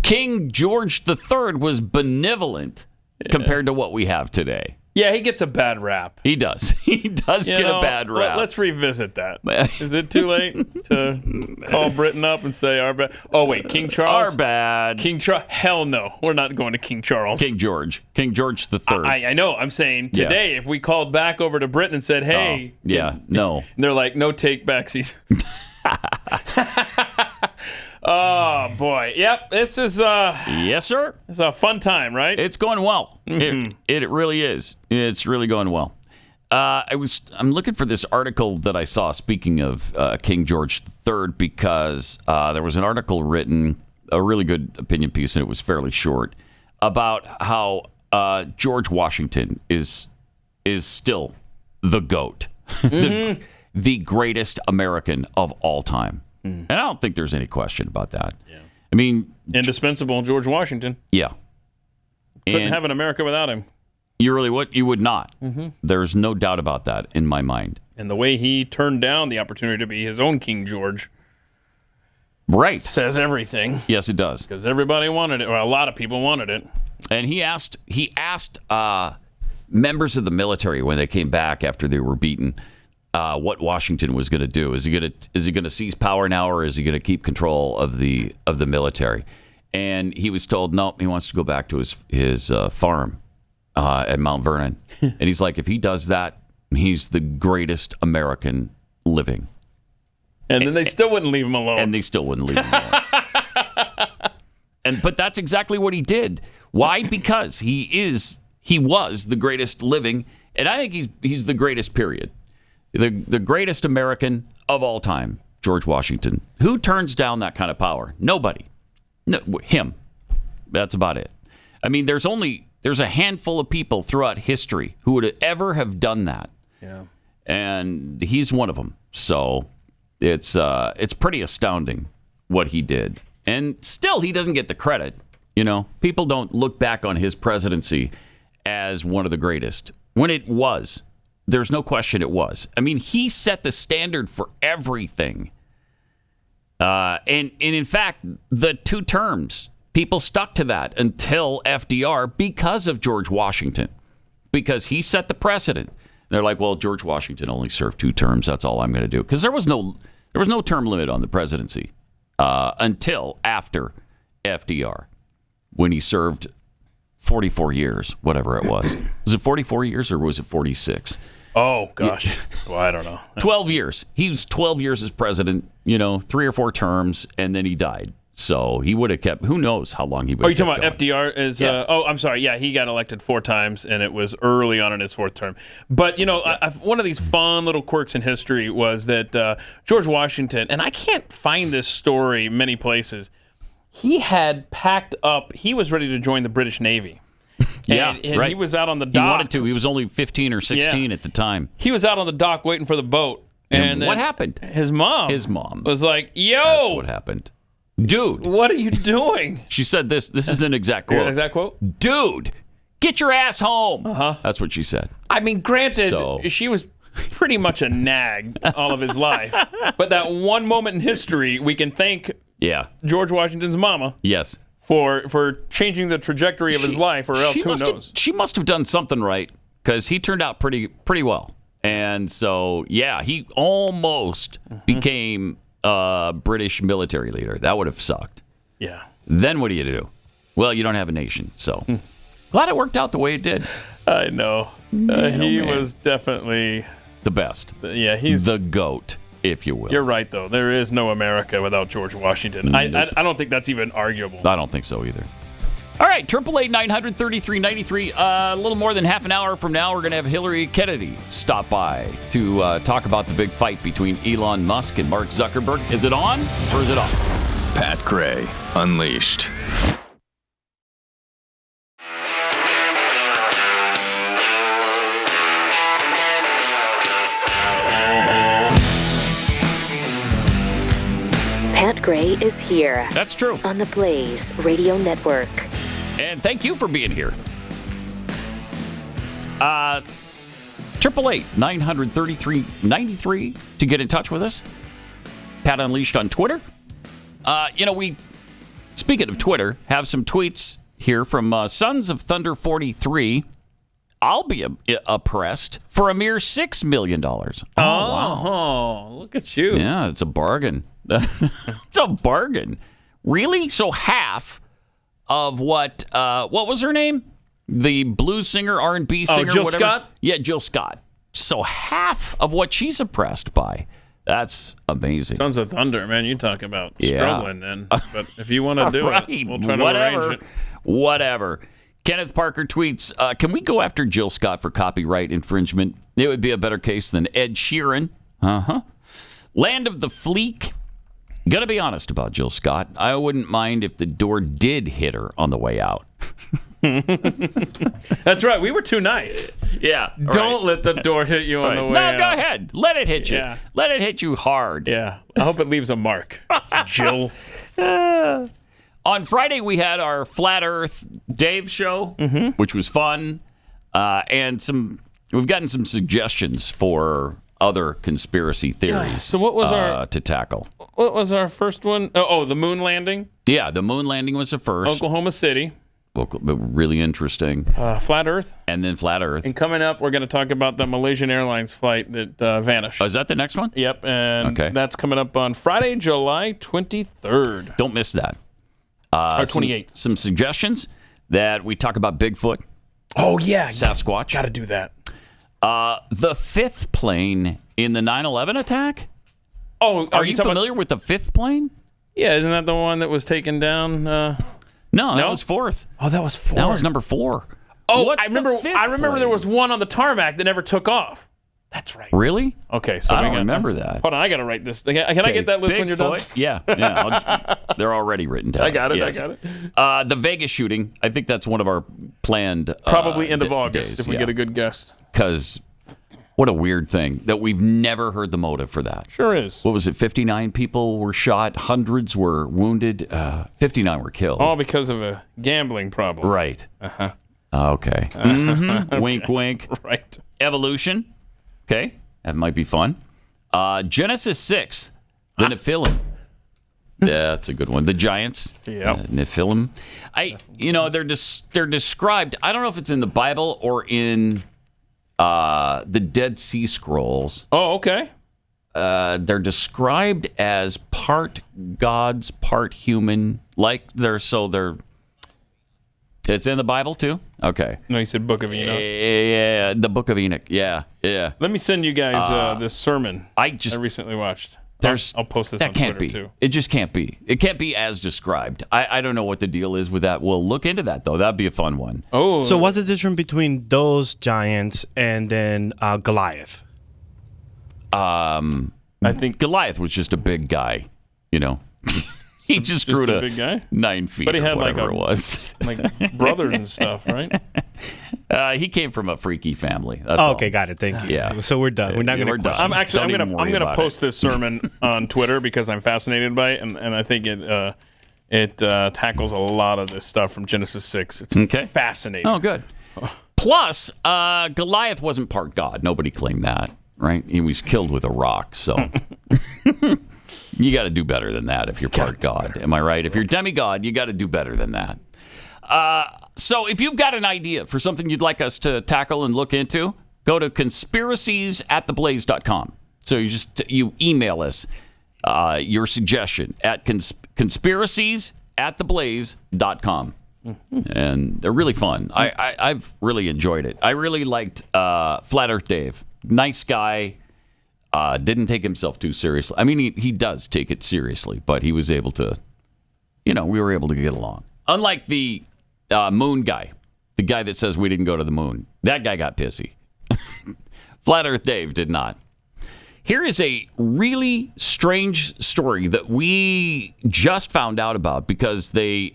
King George III was benevolent compared to what we have today. Yeah, he gets a bad rap. He does. He does get a bad rap. Let's revisit that. Is it too late to call Britain up and say our bad? Oh, wait, King Charles? Our bad. King Charles? Hell no. We're not going to King Charles. King George. King George III. I know. I'm saying today, if we called back over to Britain and said, hey. No. And they're like, no take backsies. Oh, boy. Yep. This is yes, sir. It's a fun time, right? It's going well. It really is. It's really going well. I'm looking for this article that I saw, speaking of King George III, because there was an article written, a really good opinion piece, and it was fairly short, about how George Washington is still the GOAT, the greatest American of all time. And I don't think there's any question about that. Yeah. I mean, indispensable George Washington. Yeah. Couldn't have an America without him. You really would? You would not. There's no doubt about that in my mind. And the way he turned down the opportunity to be his own King George. Right. Says everything. Yes, it does. Because everybody wanted it, or a lot of people wanted it. And he asked members of the military when they came back after they were beaten, what Washington was going to do. Is he going to seize power now, or is he going to keep control of the military? And he was told, no, he wants to go back to his farm at Mount Vernon. And he's like, if he does that, he's the greatest American living. And then they still wouldn't leave him alone. And they still wouldn't leave him alone. But that's exactly what he did. Why? Because he was the greatest living, and I think he's the greatest, period. The greatest American of all time, George Washington. Who turns down that kind of power? Nobody. No, him. That's about it. I mean, there's a handful of people throughout history who would ever have done that. Yeah. And he's one of them. So it's pretty astounding what he did. And still, he doesn't get the credit. You know, people don't look back on his presidency as one of the greatest. When it was, there's no question it was. I mean, he set the standard for everything. And in fact, the 2 terms, people stuck to that until FDR because of George Washington, because he set the precedent. They're like, well, George Washington only served 2 terms. That's all I'm going to do. Because there was no term limit on the presidency until after FDR, when he served 44 years, whatever it was. Was it 44 years or was it 46? Oh, gosh. Well, I don't know. 12 years. He was 12 years as president, 3 or 4 terms, and then he died. So he would have kept, who knows how long he would have kept. Are you talking about FDR? Yeah. I'm sorry. Yeah, he got elected 4 times, and it was early on in his 4th term. But, one of these fun little quirks in history was that George Washington, and I can't find this story many places, he had packed up, he was ready to join the British Navy. And right. He was out on the dock. He wanted to. He was only 15 or 16 at the time. He was out on the dock waiting for the boat. And what happened? His mom was like, yo. That's what happened. Dude. What are you doing? She said this. This is an exact quote. Exact quote? Dude, get your ass home. Uh-huh. That's what she said. I mean, granted, she was pretty much a nag all of his life. But that one moment in history, we can thank George Washington's mama. Yes. For changing the trajectory of his life, or else who knows? She must have done something right, because he turned out pretty well. And so, he almost became a British military leader. That would have sucked. Yeah. Then what do you do? Well, you don't have a nation. So glad it worked out the way it did. I know. He was definitely the best. He's the GOAT, if you will. You're right, though. There is no America without George Washington. Nope. I don't think that's even arguable. I don't think so either. All right, 888-900-3393. A little more than half an hour from now, we're going to have Hilary Kennedy stop by to talk about the big fight between Elon Musk and Mark Zuckerberg. Is it on or is it off? Pat Gray Unleashed. Pat Gray is here. That's true. On the Blaze Radio Network. And thank you for being here. 888-900-3393 to get in touch with us. Pat Unleashed on Twitter. We, speaking of Twitter, have some tweets here from Sons of Thunder 43. I'll be oppressed for a mere $6 million. Oh, wow. Look at you. Yeah, it's a bargain. It's a bargain. Really? So half of what was her name? The blues singer, R&B singer, Jill whatever. Scott? Yeah, Jill Scott. So half of what she's oppressed by. That's amazing. Sons of Thunder, man. You talk about struggling then. But if you want to do it, we'll try to arrange it. Whatever. Kenneth Parker tweets, can we go after Jill Scott for copyright infringement? It would be a better case than Ed Sheeran. Land of the Fleek. Gonna be honest about Jill Scott. I wouldn't mind if the door did hit her on the way out. That's right. We were too nice. Yeah. Don't let the door hit you on the way out. No, go ahead. Let it hit you. Yeah. Let it hit you hard. Yeah. I hope it leaves a mark, Jill. On Friday, we had our Flat Earth Dave show, which was fun. And we've gotten some suggestions for other conspiracy theories So what was to tackle. What was our first one? Oh, the moon landing? Yeah, the moon landing was the first. Oklahoma City. Really interesting. Flat Earth. And then Flat Earth. And coming up, we're going to talk about the Malaysian Airlines flight that vanished. Oh, is that the next one? Yep, and that's coming up on Friday, July 23rd. Don't miss that. Or 28th. Some suggestions that we talk about Bigfoot. Oh, yeah. Sasquatch. Got to do that. The fifth plane in the 9/11 attack? Oh, are you familiar with the fifth plane? Yeah, isn't that the one that was taken down? No, that was fourth. Oh, that was fourth. That was number 4. Oh, What's I remember. the fifth I remember there place? was one on the tarmac that never took off. That's right. Really? Okay, so I don't remember that. Hold on, I gotta write this. Can I get that list when you're done? Bigfoot? Yeah. They're already written down. I got it. Yes. I got it. The Vegas shooting. I think that's one of our planned. Probably end of August days, if we get a good guest. Because what a weird thing that we've never heard the motive for that. Sure is. What was it? 59 people were shot. Hundreds were wounded. 59 were killed. All because of a gambling problem. Right. Uh-huh. Okay. Mhm. Wink, wink. Right. Evolution. Okay. That might be fun. Genesis 6. The Nephilim. That's a good one. The giants. Yeah. Nephilim. They're described. I don't know if it's in the Bible or in the Dead Sea Scrolls. Oh, okay. They're described as part gods, part human. It's in the Bible too? Okay. No, you said Book of Enoch. Yeah, the Book of Enoch. Yeah. Let me send you guys this sermon I recently watched. I'll post this on Twitter too. It just can't be. It can't be as described. I don't know what the deal is with that. We'll look into that, though. That'd be a fun one. Oh. So what's the difference between those giants and then Goliath? I think Goliath was just a big guy, He just grew a to big guy? 9 feet, but he had whatever it was. like brothers and stuff, right? He came from a freaky family. That's all. Okay, got it. Thank you. Yeah. So we're done. We're not going to question. I'm gonna post this sermon on Twitter because I'm fascinated by it, and I think it tackles a lot of this stuff from Genesis 6. It's fascinating. Oh, good. Plus, Goliath wasn't part God. Nobody claimed that, right? He was killed with a rock, so. You got to do better than that if you're part God. Am I right? If you're demigod, you got to do better than that. So if you've got an idea for something you'd like us to tackle and look into, go to conspiracies@theblaze.com. So you email us your suggestion at conspiracies@theblaze.com. And they're really fun. I've really enjoyed it. I really liked Flat Earth Dave. Nice guy. Didn't take himself too seriously. I mean, he does take it seriously, but he was able to, we were able to get along. Unlike the moon guy, the guy that says we didn't go to the moon. That guy got pissy. Flat Earth Dave did not. Here is a really strange story that we just found out about because this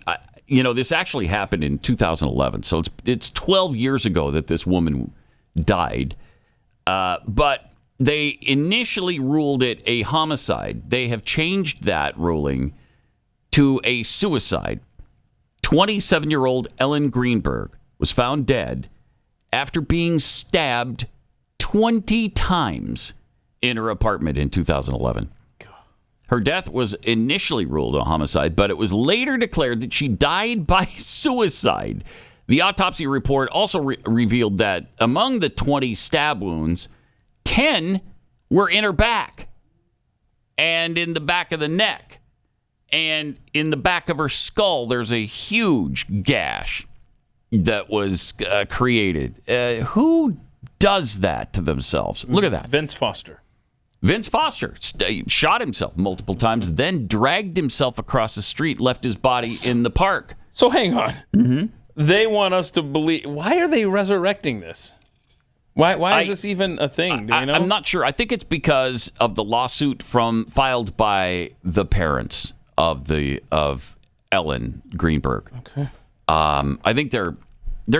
actually happened in 2011. So it's 12 years ago that this woman died. But they initially ruled it a homicide. They have changed that ruling to a suicide. 27-year-old Ellen Greenberg was found dead after being stabbed 20 times in her apartment in 2011. Her death was initially ruled a homicide, but it was later declared that she died by suicide. The autopsy report also revealed that among the 20 stab wounds, 10 were in her back and in the back of the neck. And in the back of her skull, there's a huge gash that was created. Who does that to themselves? Look at that. Vince Foster. Vince Foster shot himself multiple times, then dragged himself across the street, left his body in the park. So hang on. Mm-hmm. They want us to believe. Why are they resurrecting this? Why is this even a thing? Do you know? I'm not sure. I think it's because of the lawsuit filed by the parents of Ellen Greenberg. Okay. I think they're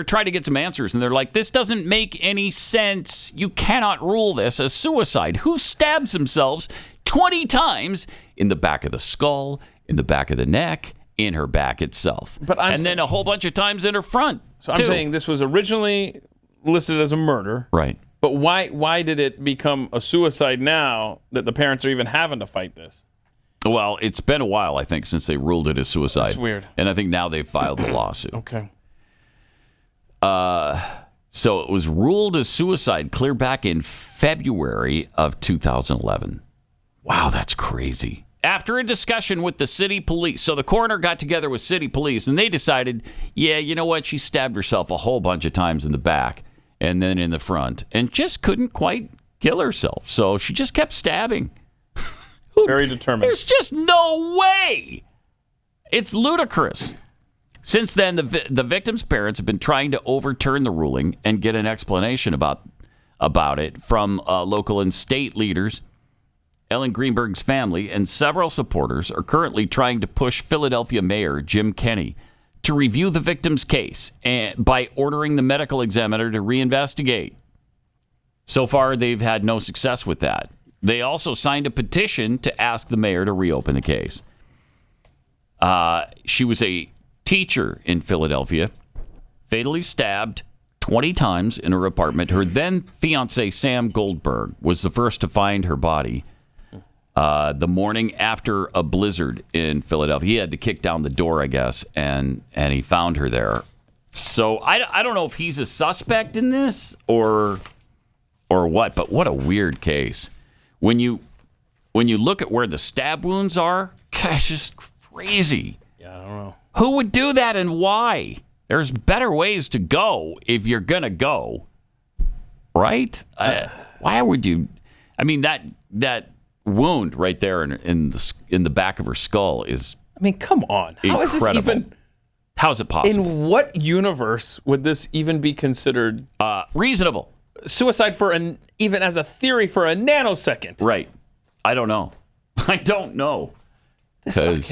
trying to get some answers, and they're like, this doesn't make any sense. You cannot rule this as suicide. Who stabs themselves 20 times in the back of the skull, in the back of the neck, in her back itself, then a whole bunch of times in her front? So I'm saying this was originally listed as a murder, right? But why did it become a suicide now that the parents are even having to fight this? Well, it's been a while, I think, since they ruled it as suicide. That's weird. And I think now they've filed the lawsuit. Okay. So it was ruled as suicide clear back in February of 2011. Wow, that's crazy. After a discussion with the city police, so the coroner got together with city police, and they decided, yeah, you know what? She stabbed herself a whole bunch of times in the back and then in the front and just couldn't quite kill herself. So she just kept stabbing. Very determined. There's just no way. It's ludicrous. Since then, the victim's parents have been trying to overturn the ruling and get an explanation about it from local and state leaders. Ellen Greenberg's family and several supporters are currently trying to push Philadelphia Mayor Jim Kenney to review the victim's case and by ordering the medical examiner to reinvestigate. So far, they've had no success with that. They also signed a petition to ask the mayor to reopen the case. She was a teacher in Philadelphia, fatally stabbed 20 times in her apartment. Her then fiance, Sam Goldberg, was the first to find her body the morning after a blizzard in Philadelphia. He had to kick down the door, I guess, and he found her there. So I don't know if he's a suspect in this or what, but what a weird case. When you look at where the stab wounds are, gosh, it's just crazy. Yeah, I don't know. Who would do that and why? There's better ways to go if you're going to go, right? Why would you? I mean, that wound right there in the back of her skull is. I mean, come on. How is this even? How is it possible? In what universe would this even be considered reasonable? Suicide even as a theory for a nanosecond. Right. I don't know. Okay,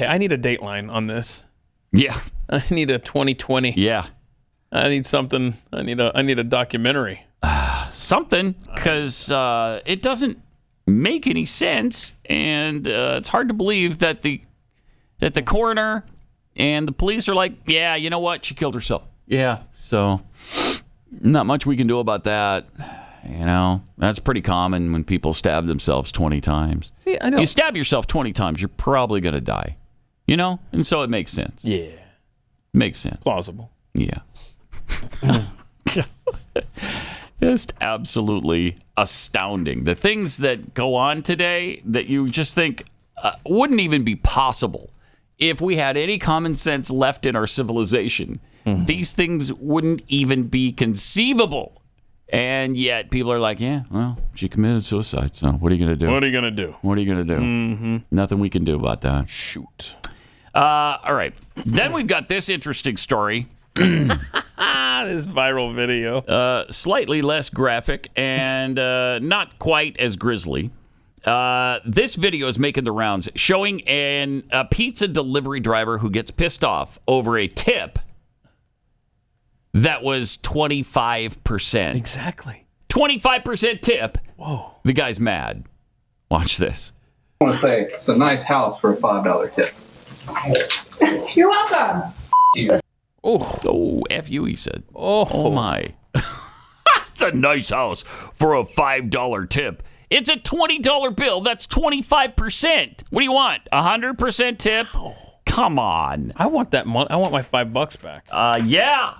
I need a dateline on this. Yeah. I need a 2020. Yeah. I need something. I need a documentary. Something, because it doesn't make any sense, and it's hard to believe that the coroner and the police are like, yeah, you know what? She killed herself. Yeah. So not much we can do about that. You know, that's pretty common when people stab themselves 20 times. See, I don't. You stab yourself 20 times, you're probably going to die. You know? And so it makes sense. Yeah. Makes sense. Plausible. Yeah. Just absolutely astounding. The things that go on today that you just think wouldn't even be possible if we had any common sense left in our civilization. Mm-hmm. These things wouldn't even be conceivable. And yet people are like, yeah, well, she committed suicide, so what are you going to do? What are you going to do? What are you going to do? Mm-hmm. Nothing we can do about that. Shoot. All right. Then we've got this interesting story. This viral video. Slightly less graphic and not quite as grisly. This video is making the rounds, showing a pizza delivery driver who gets pissed off over a tip that was 25%. Exactly. 25% tip. Whoa. The guy's mad. Watch this. I want to say it's a nice house for a $5 tip. You're welcome. Oh, F you, he said. Oh my. It's a nice house for a $5 tip. It's a $20 bill. That's 25%. What do you want? 100% tip? Come on. I want that money. I want my $5 back. Yeah.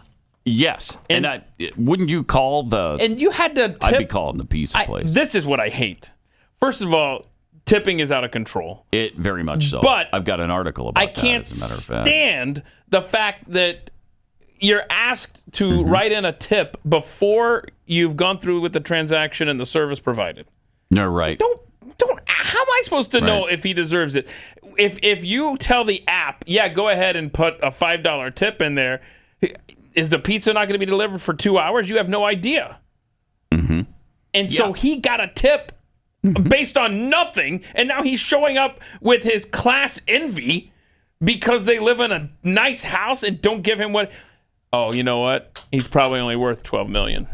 Yes. And wouldn't you call the... And you had to tip... I'd be calling the pizza place. This is what I hate. First of all, tipping is out of control. It very much so. But I've got an article about that, as a matter of fact. I can't stand the fact that you're asked to write in a tip before you've gone through with the transaction and the service provided. No, right. Don't. How am I supposed to know if he deserves it? If you tell the app, yeah, go ahead and put a $5 tip in there, is the pizza not going to be delivered for 2 hours? You have no idea. Mm-hmm. And so he got a tip based on nothing, and now he's showing up with his class envy because they live in a nice house and don't give him what... Oh, you know what? He's probably only worth $12 million.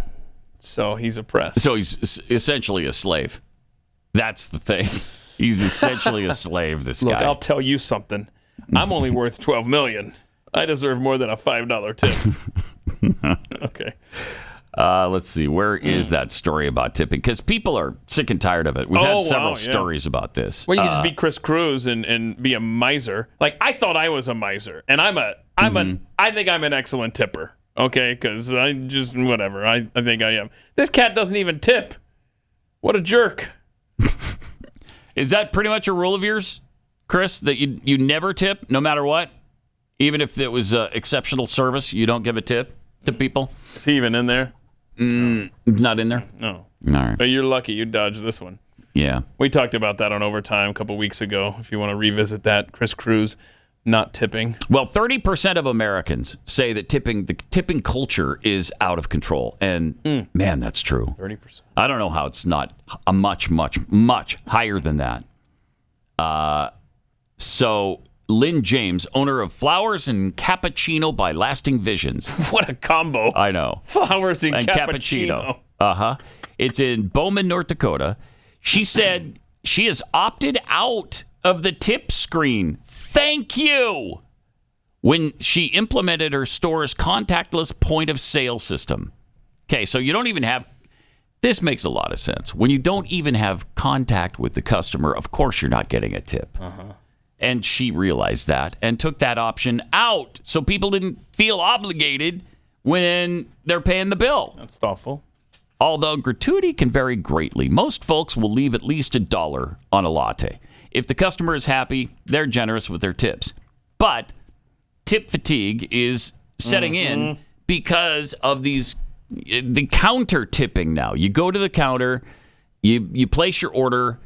So he's oppressed. So he's essentially a slave. That's the thing. He's essentially a slave, this guy. Look, I'll tell you something. I'm only worth $12 million. I deserve more than a $5 tip. Okay. Let's see. Where is that story about tipping? Because people are sick and tired of it. We've had several stories about this. Well, you can just be Chris Cruz and be a miser. Like, I thought I was a miser, and I think I'm an excellent tipper. Okay, because I just whatever. I think I am. This cat doesn't even tip. What a jerk. Is that pretty much a rule of yours, Chris? That you never tip, no matter what, even if it was exceptional service, you don't give a tip to people? Is he even in there? Not in there. No. All right. But you're lucky you dodged this one. Yeah. We talked about that on Overtime a couple weeks ago. If you want to revisit that, Chris Cruz not tipping. Well, 30% of Americans say that the tipping culture is out of control. And man, that's true. 30%. I don't know how it's not a much, much, much higher than that. So Lynn James, owner of Flowers and Cappuccino by Lasting Visions. What a combo. I know. Flowers and cappuccino. Uh-huh. It's in Bowman, North Dakota. She said she has opted out of the tip screen. Thank you. When she implemented her store's contactless point of sale system. Okay, so you don't even have, this makes a lot of sense. When you don't even have contact with the customer, of course you're not getting a tip. Uh-huh. And she realized that and took that option out so people didn't feel obligated when they're paying the bill. That's thoughtful. Although gratuity can vary greatly, most folks will leave at least $1 on a latte. If the customer is happy, they're generous with their tips. But tip fatigue is setting in because of the counter tipping now. You go to the counter, you place your order,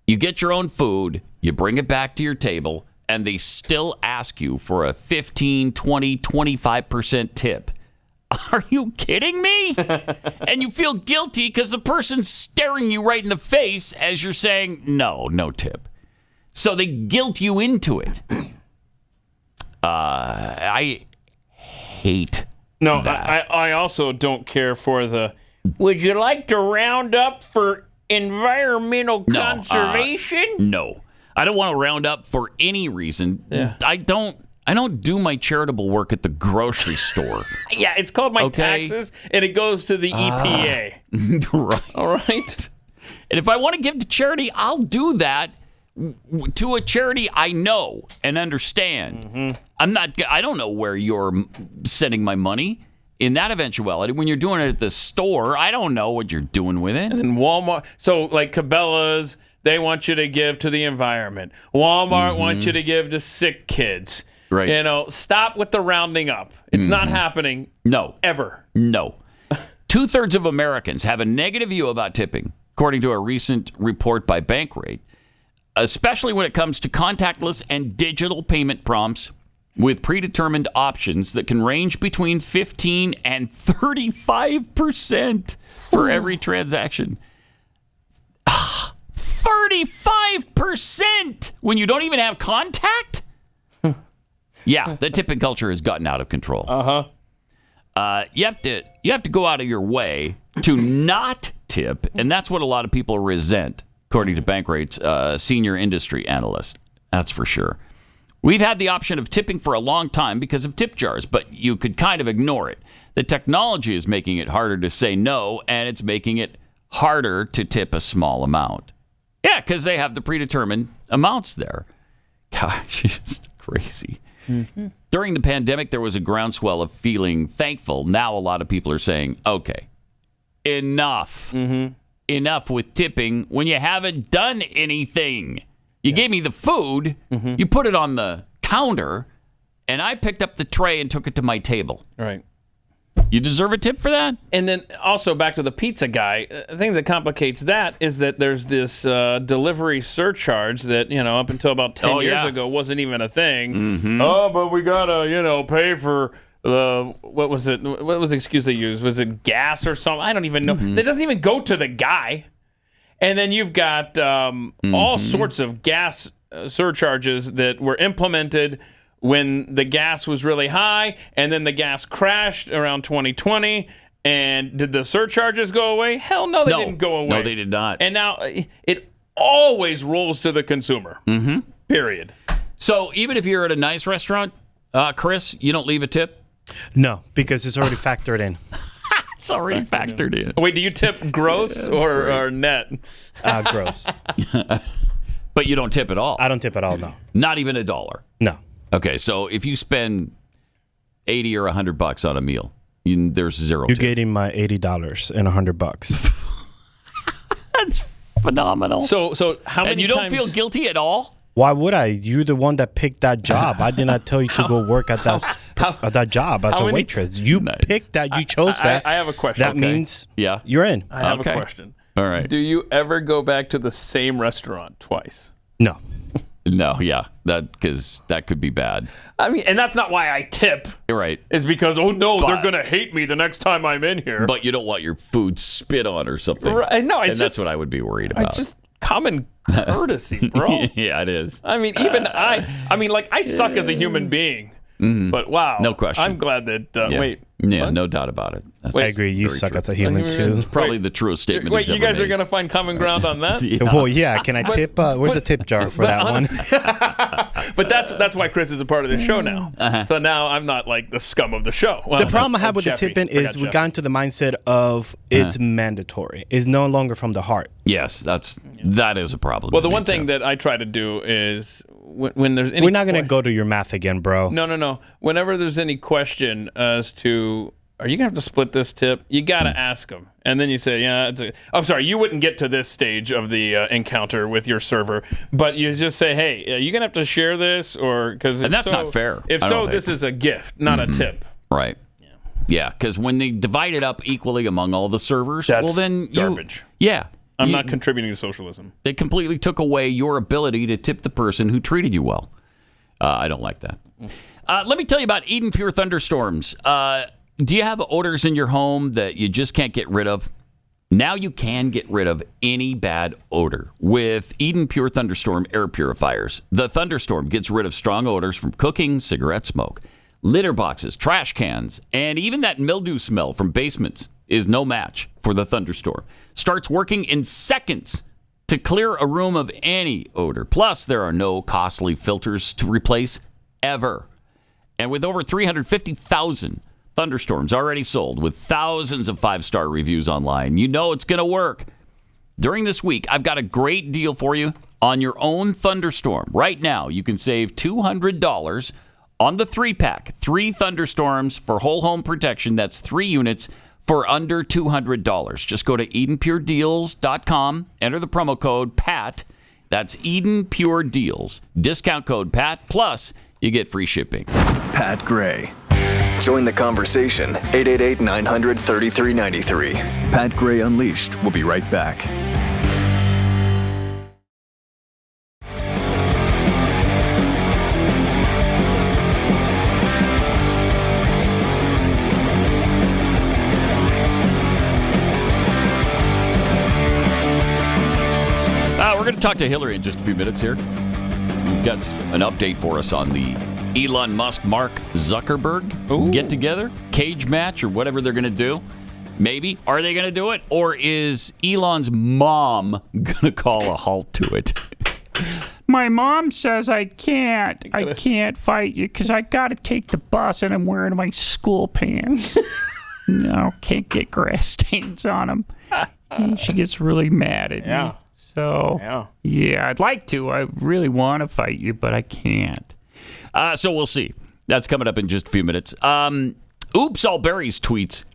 you get your own food, you bring it back to your table, and they still ask you for a 15, 20, 25% tip. Are you kidding me? And you feel guilty because the person's staring you right in the face as you're saying, no tip. So they guilt you into it. I hate that. I also don't care for the, would you like to round up for environmental conservation? No. I don't want to round up for any reason. Yeah. I don't do my charitable work at the grocery store. Yeah, it's called my taxes, and it goes to the EPA. Right. All right. And if I want to give to charity, I'll do that to a charity I know and understand. I don't know where you're sending my money. In that eventuality, when you're doing it at the store, I don't know what you're doing with it. And then Walmart, so like Cabela's, they want you to give to the environment. Walmart wants you to give to sick kids. Right. You know, stop with the rounding up. It's not happening. No. Ever. No. 2/3 of Americans have a negative view about tipping, according to a recent report by Bankrate, especially when it comes to contactless and digital payment prompts with predetermined options that can range between 15 and 35% for every transaction. 35% when you don't even have contact? Yeah, the tipping culture has gotten out of control. You have to go out of your way to not tip, and that's what a lot of people resent, according to Bankrate's senior industry analyst. That's for sure. We've had the option of tipping for a long time because of tip jars, but you could kind of ignore it. The technology is making it harder to say no, and it's making it harder to tip a small amount. Yeah, because they have the predetermined amounts there. Gosh, it's crazy. During the pandemic, there was a groundswell of feeling thankful. Now a lot of people are saying, okay, enough. Enough with tipping when you haven't done anything. You gave me the food, you put it on the counter, and I picked up the tray and took it to my table. Right. You deserve a tip for that? And then also back to the pizza guy, the thing that complicates that is that there's this delivery surcharge that, up until about 10 years ago wasn't even a thing. Oh, but we got to, pay for what was it? What was the excuse they used? Was it gas or something? I don't even know. That doesn't even go to the guy. And then you've got all sorts of gas surcharges that were implemented when the gas was really high, and then the gas crashed around 2020. And did the surcharges go away? Hell no, they didn't go away. No, they did not. And now it always rolls to the consumer. Period. So even if you're at a nice restaurant, Chris, you don't leave a tip? No, because it's already factored in. It's already factored in. Wait, do you tip gross or net? Gross. But you don't tip at all? I don't tip at all, no. Not even $1? No. Okay, so if you spend $80 or $100 on a meal, there's zero You're tip. getting my $80 and $100. That's phenomenal. So how many And you don't feel guilty at all? Why would I? You're the one that picked that job. I did not tell you to go work at that job as a waitress. You picked that. You chose that. I have a question. That means you're in. I have a question. All right. Do you ever go back to the same restaurant twice? No. No, yeah, because that could be bad. I mean, and that's not why I tip. You're right. It's because, they're going to hate me the next time I'm in here. But you don't want your food spit on or something. Right. No, that's what I would be worried about. It's just common courtesy, bro. Yeah, it is. I mean, even I suck as a human being. Mm-hmm. But wow. No question. I'm glad that, Yeah, no doubt about it. I agree. You suck as a human, too. It's probably the truest statement Wait, he's you guys ever are going to find common ground on that? Well, yeah. Can I tip? Where's the tip jar for that one? But that's why Chris is a part of the show now. So now I'm not like the scum of the show. Well, the problem I have with the tipping is we got into the mindset of it's mandatory. It's no longer from the heart. Yes, that is a problem. Well, the one thing that I try to do is when there's any... We're not going to go to your math again, bro. No. Whenever there's any question as to, are you going to have to split this tip? You got to ask them. And then you say, yeah, I'm sorry, you wouldn't get to this stage of the encounter with your server, but you just say, hey, are you going to have to share this? And that's not fair. If so, this is a gift, not a tip. Right. Yeah, because when they divide it up equally among all the servers, then garbage. Yeah. I'm not contributing to socialism. They completely took away your ability to tip the person who treated you well. I don't like that. Let me tell you about Eden Pure Thunderstorms. Do you have odors in your home that you just can't get rid of? Now you can get rid of any bad odor with Eden Pure Thunderstorm air purifiers. The Thunderstorm gets rid of strong odors from cooking, cigarette smoke, litter boxes, trash cans, and even that mildew smell from basements is no match for the Thunderstorm. Starts working in seconds to clear a room of any odor. Plus, there are no costly filters to replace ever. And with over 350,000 Thunderstorms already sold with thousands of 5-star reviews online, you know it's going to work. During this week, I've got a great deal for you on your own Thunderstorm. Right now, you can save $200 on the 3-pack. 3 Thunderstorms for whole home protection. That's 3 units for under $200. Just go to EdenPureDeals.com, enter the promo code PAT. That's Eden Pure Deals. Discount code PAT, plus you get free shipping. Pat Gray. Join the conversation, 888-900-3393. Pat Gray Unleashed will be right back. We're going to talk to Hilary in just a few minutes here. We've got an update for us on the Elon Musk, Mark Zuckerberg get together, cage match, or whatever they're going to do. Maybe. Are they going to do it? Or is Elon's mom going to call a halt to it? My mom says I can't fight you because I got to take the bus and I'm wearing my school pants. No, can't get grass stains on them. She gets really mad at me. So, yeah, I'd like to. I really want to fight you, but I can't. So we'll see. That's coming up in just a few minutes. Oops, All Berries tweets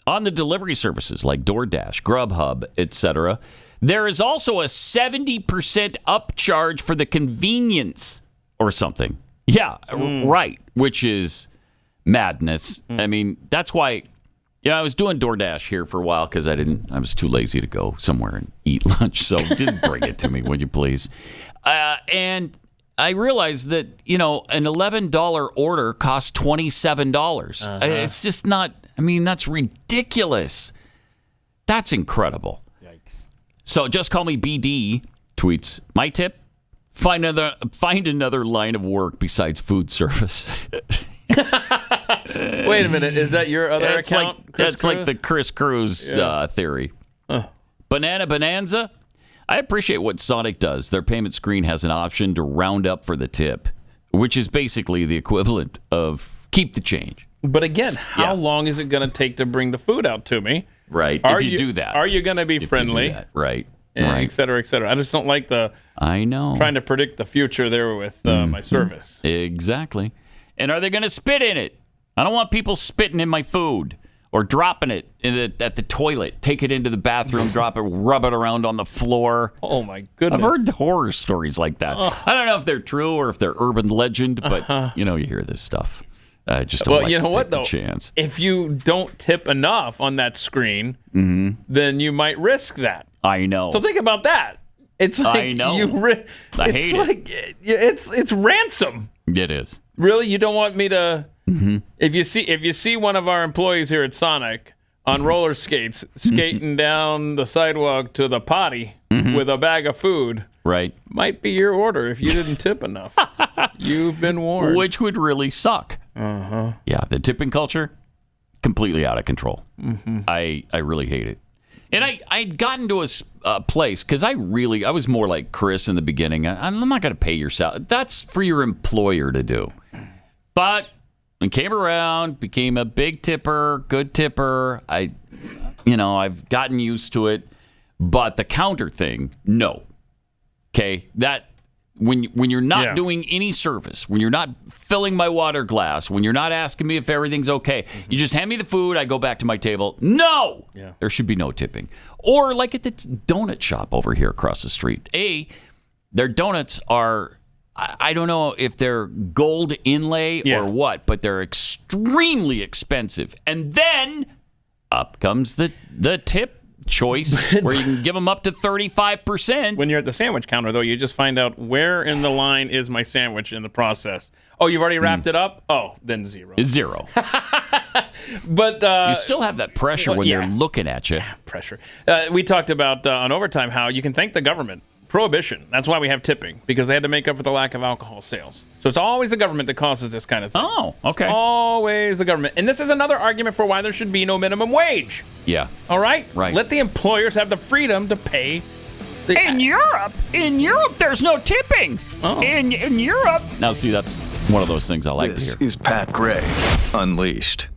on the delivery services like DoorDash, Grubhub, etc. There is also a 70% upcharge for the convenience or something. Yeah, right, which is madness. I mean, that's why... I was doing DoorDash here for a while because I was too lazy to go somewhere and eat lunch. So just bring it to me, would you please? And I realized that, an $11 order costs $27. It's just not, that's ridiculous. That's incredible. Yikes. So just call me BD tweets. My tip, find another line of work besides food service. Wait a minute. Is that your other account? That's like the Chris Cruz theory. Banana Bonanza. I appreciate what Sonic does. Their payment screen has an option to round up for the tip, which is basically the equivalent of keep the change. But again, how long is it going to take to bring the food out to me? Right. If you do that. Are you going to be friendly? Right. Et cetera, et cetera. I just don't like trying to predict the future there with my service. Exactly. And are they going to spit in it? I don't want people spitting in my food or dropping it at the toilet. Take it into the bathroom, drop it, rub it around on the floor. Oh, my goodness. I've heard horror stories like that. I don't know if they're true or if they're urban legend, but, you hear this stuff. I just don't like to take the chance. If you don't tip enough on that screen, then you might risk that. I know. So think about that. It's like I know. I hate it. It's ransom. It is. Really, you don't want me to? Mm-hmm. If you see one of our employees here at Sonic on roller skates skating down the sidewalk to the potty with a bag of food, right, might be your order if you didn't tip enough. You've been warned. Which would really suck. Yeah, the tipping culture, completely out of control. I really hate it. And I'd gotten to a place, because I was more like Chris in the beginning. I'm not going to pay your salary. That's for your employer to do. But when it came around, became a big tipper, good tipper. I've gotten used to it. But the counter thing, no. Okay, that when you're not doing any service, when you're not filling my water glass, when you're not asking me if everything's okay, you just hand me the food, I go back to my table. No, there should be no tipping. Or like at the donut shop over here across the street. Their donuts are, I don't know if they're gold inlay or what, but they're extremely expensive. And then up comes the tip choice where you can give them up to 35%. When you're at the sandwich counter, though, you just find out where in the line is my sandwich in the process. Oh, you've already wrapped it up? Oh, then zero. It's zero. But you still have that pressure when they're looking at you. Pressure. We talked about on Overtime how you can thank the government. Prohibition. That's why we have tipping, because they had to make up for the lack of alcohol sales. So it's always the government that causes this kind of thing. Oh, okay. Always the government. And this is another argument for why there should be no minimum wage. Yeah. All right? Right. Let the employers have the freedom to pay. In Europe, there's no tipping. Oh. In Europe. Now, see, that's one of those things I like to hear. This is Pat Gray Unleashed.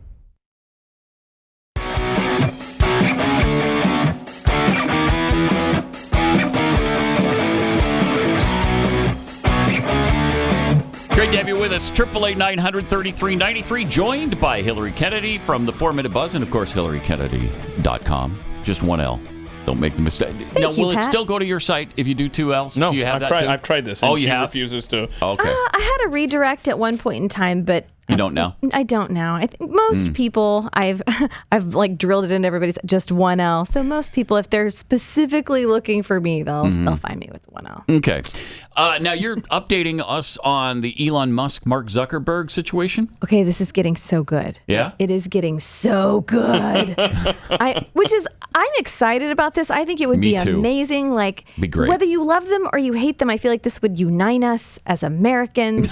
Great to have you with us. 888-900-3393. Joined by Hilary Kennedy from the 4-Minute Buzz, and of course, HilaryKennedy.com. Just one L. Don't make the mistake. Now, will it still go to your site if you do 2 L's? No, do you have I've tried this. And you she have? refuses to. Okay. I had a redirect at one point in time, but you don't now? I don't now. I think most people, I've like drilled it into everybody's just 1 L. So most people, if they're specifically looking for me, they'll find me with 1 L. Okay. Now you're updating us on the Elon Musk, Mark Zuckerberg situation. Okay, this is getting so good. Yeah? It is getting so good. I'm excited about this. I think it would be amazing. Like, be great. Whether you love them or you hate them, I feel like this would unite us as Americans.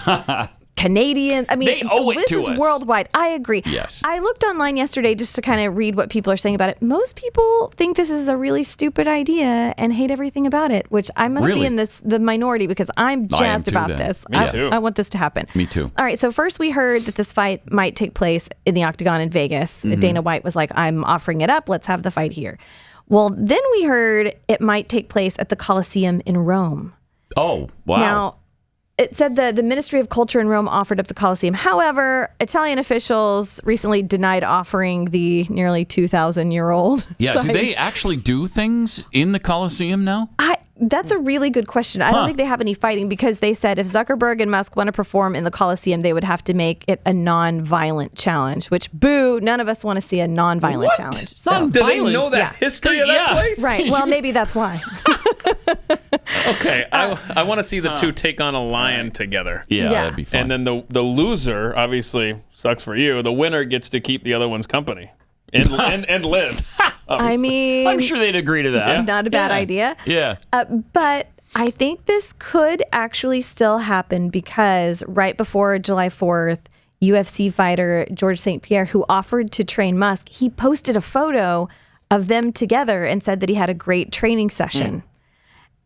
Canadians. I mean, they owe it this to is us. worldwide. I agree. Yes. I looked online yesterday just to kind of read what people are saying about it. Most people think this is a really stupid idea and hate everything about it, which I must be in the minority because I'm jazzed about this. Me too. I want this to happen. Me too. All right. So first we heard that this fight might take place in the Octagon in Vegas. Dana White was like, I'm offering it up. Let's have the fight here. Well, then we heard it might take place at the Colosseum in Rome. Oh, wow. Now, it said the Ministry of Culture in Rome offered up the Colosseum. However, Italian officials recently denied offering the nearly 2,000-year-old Yeah, site. do they actually do things in the Colosseum now? That's a really good question. I don't think they have any fighting because they said if Zuckerberg and Musk want to perform in the Colosseum, they would have to make it a non-violent challenge, which, boo, none of us want to see a non-violent challenge. So, do they know that history of that place? Right. Well, maybe that's why. Okay. I want to see the two take on a lion together. Yeah, that'd be fun. And then the loser, obviously, sucks for you. The winner gets to keep the other one's company and live. I mean, I'm sure they'd agree to that. Not a bad idea. Yeah. But I think this could actually still happen because right before July 4th, UFC fighter George St. Pierre, who offered to train Musk, he posted a photo of them together and said that he had a great training session.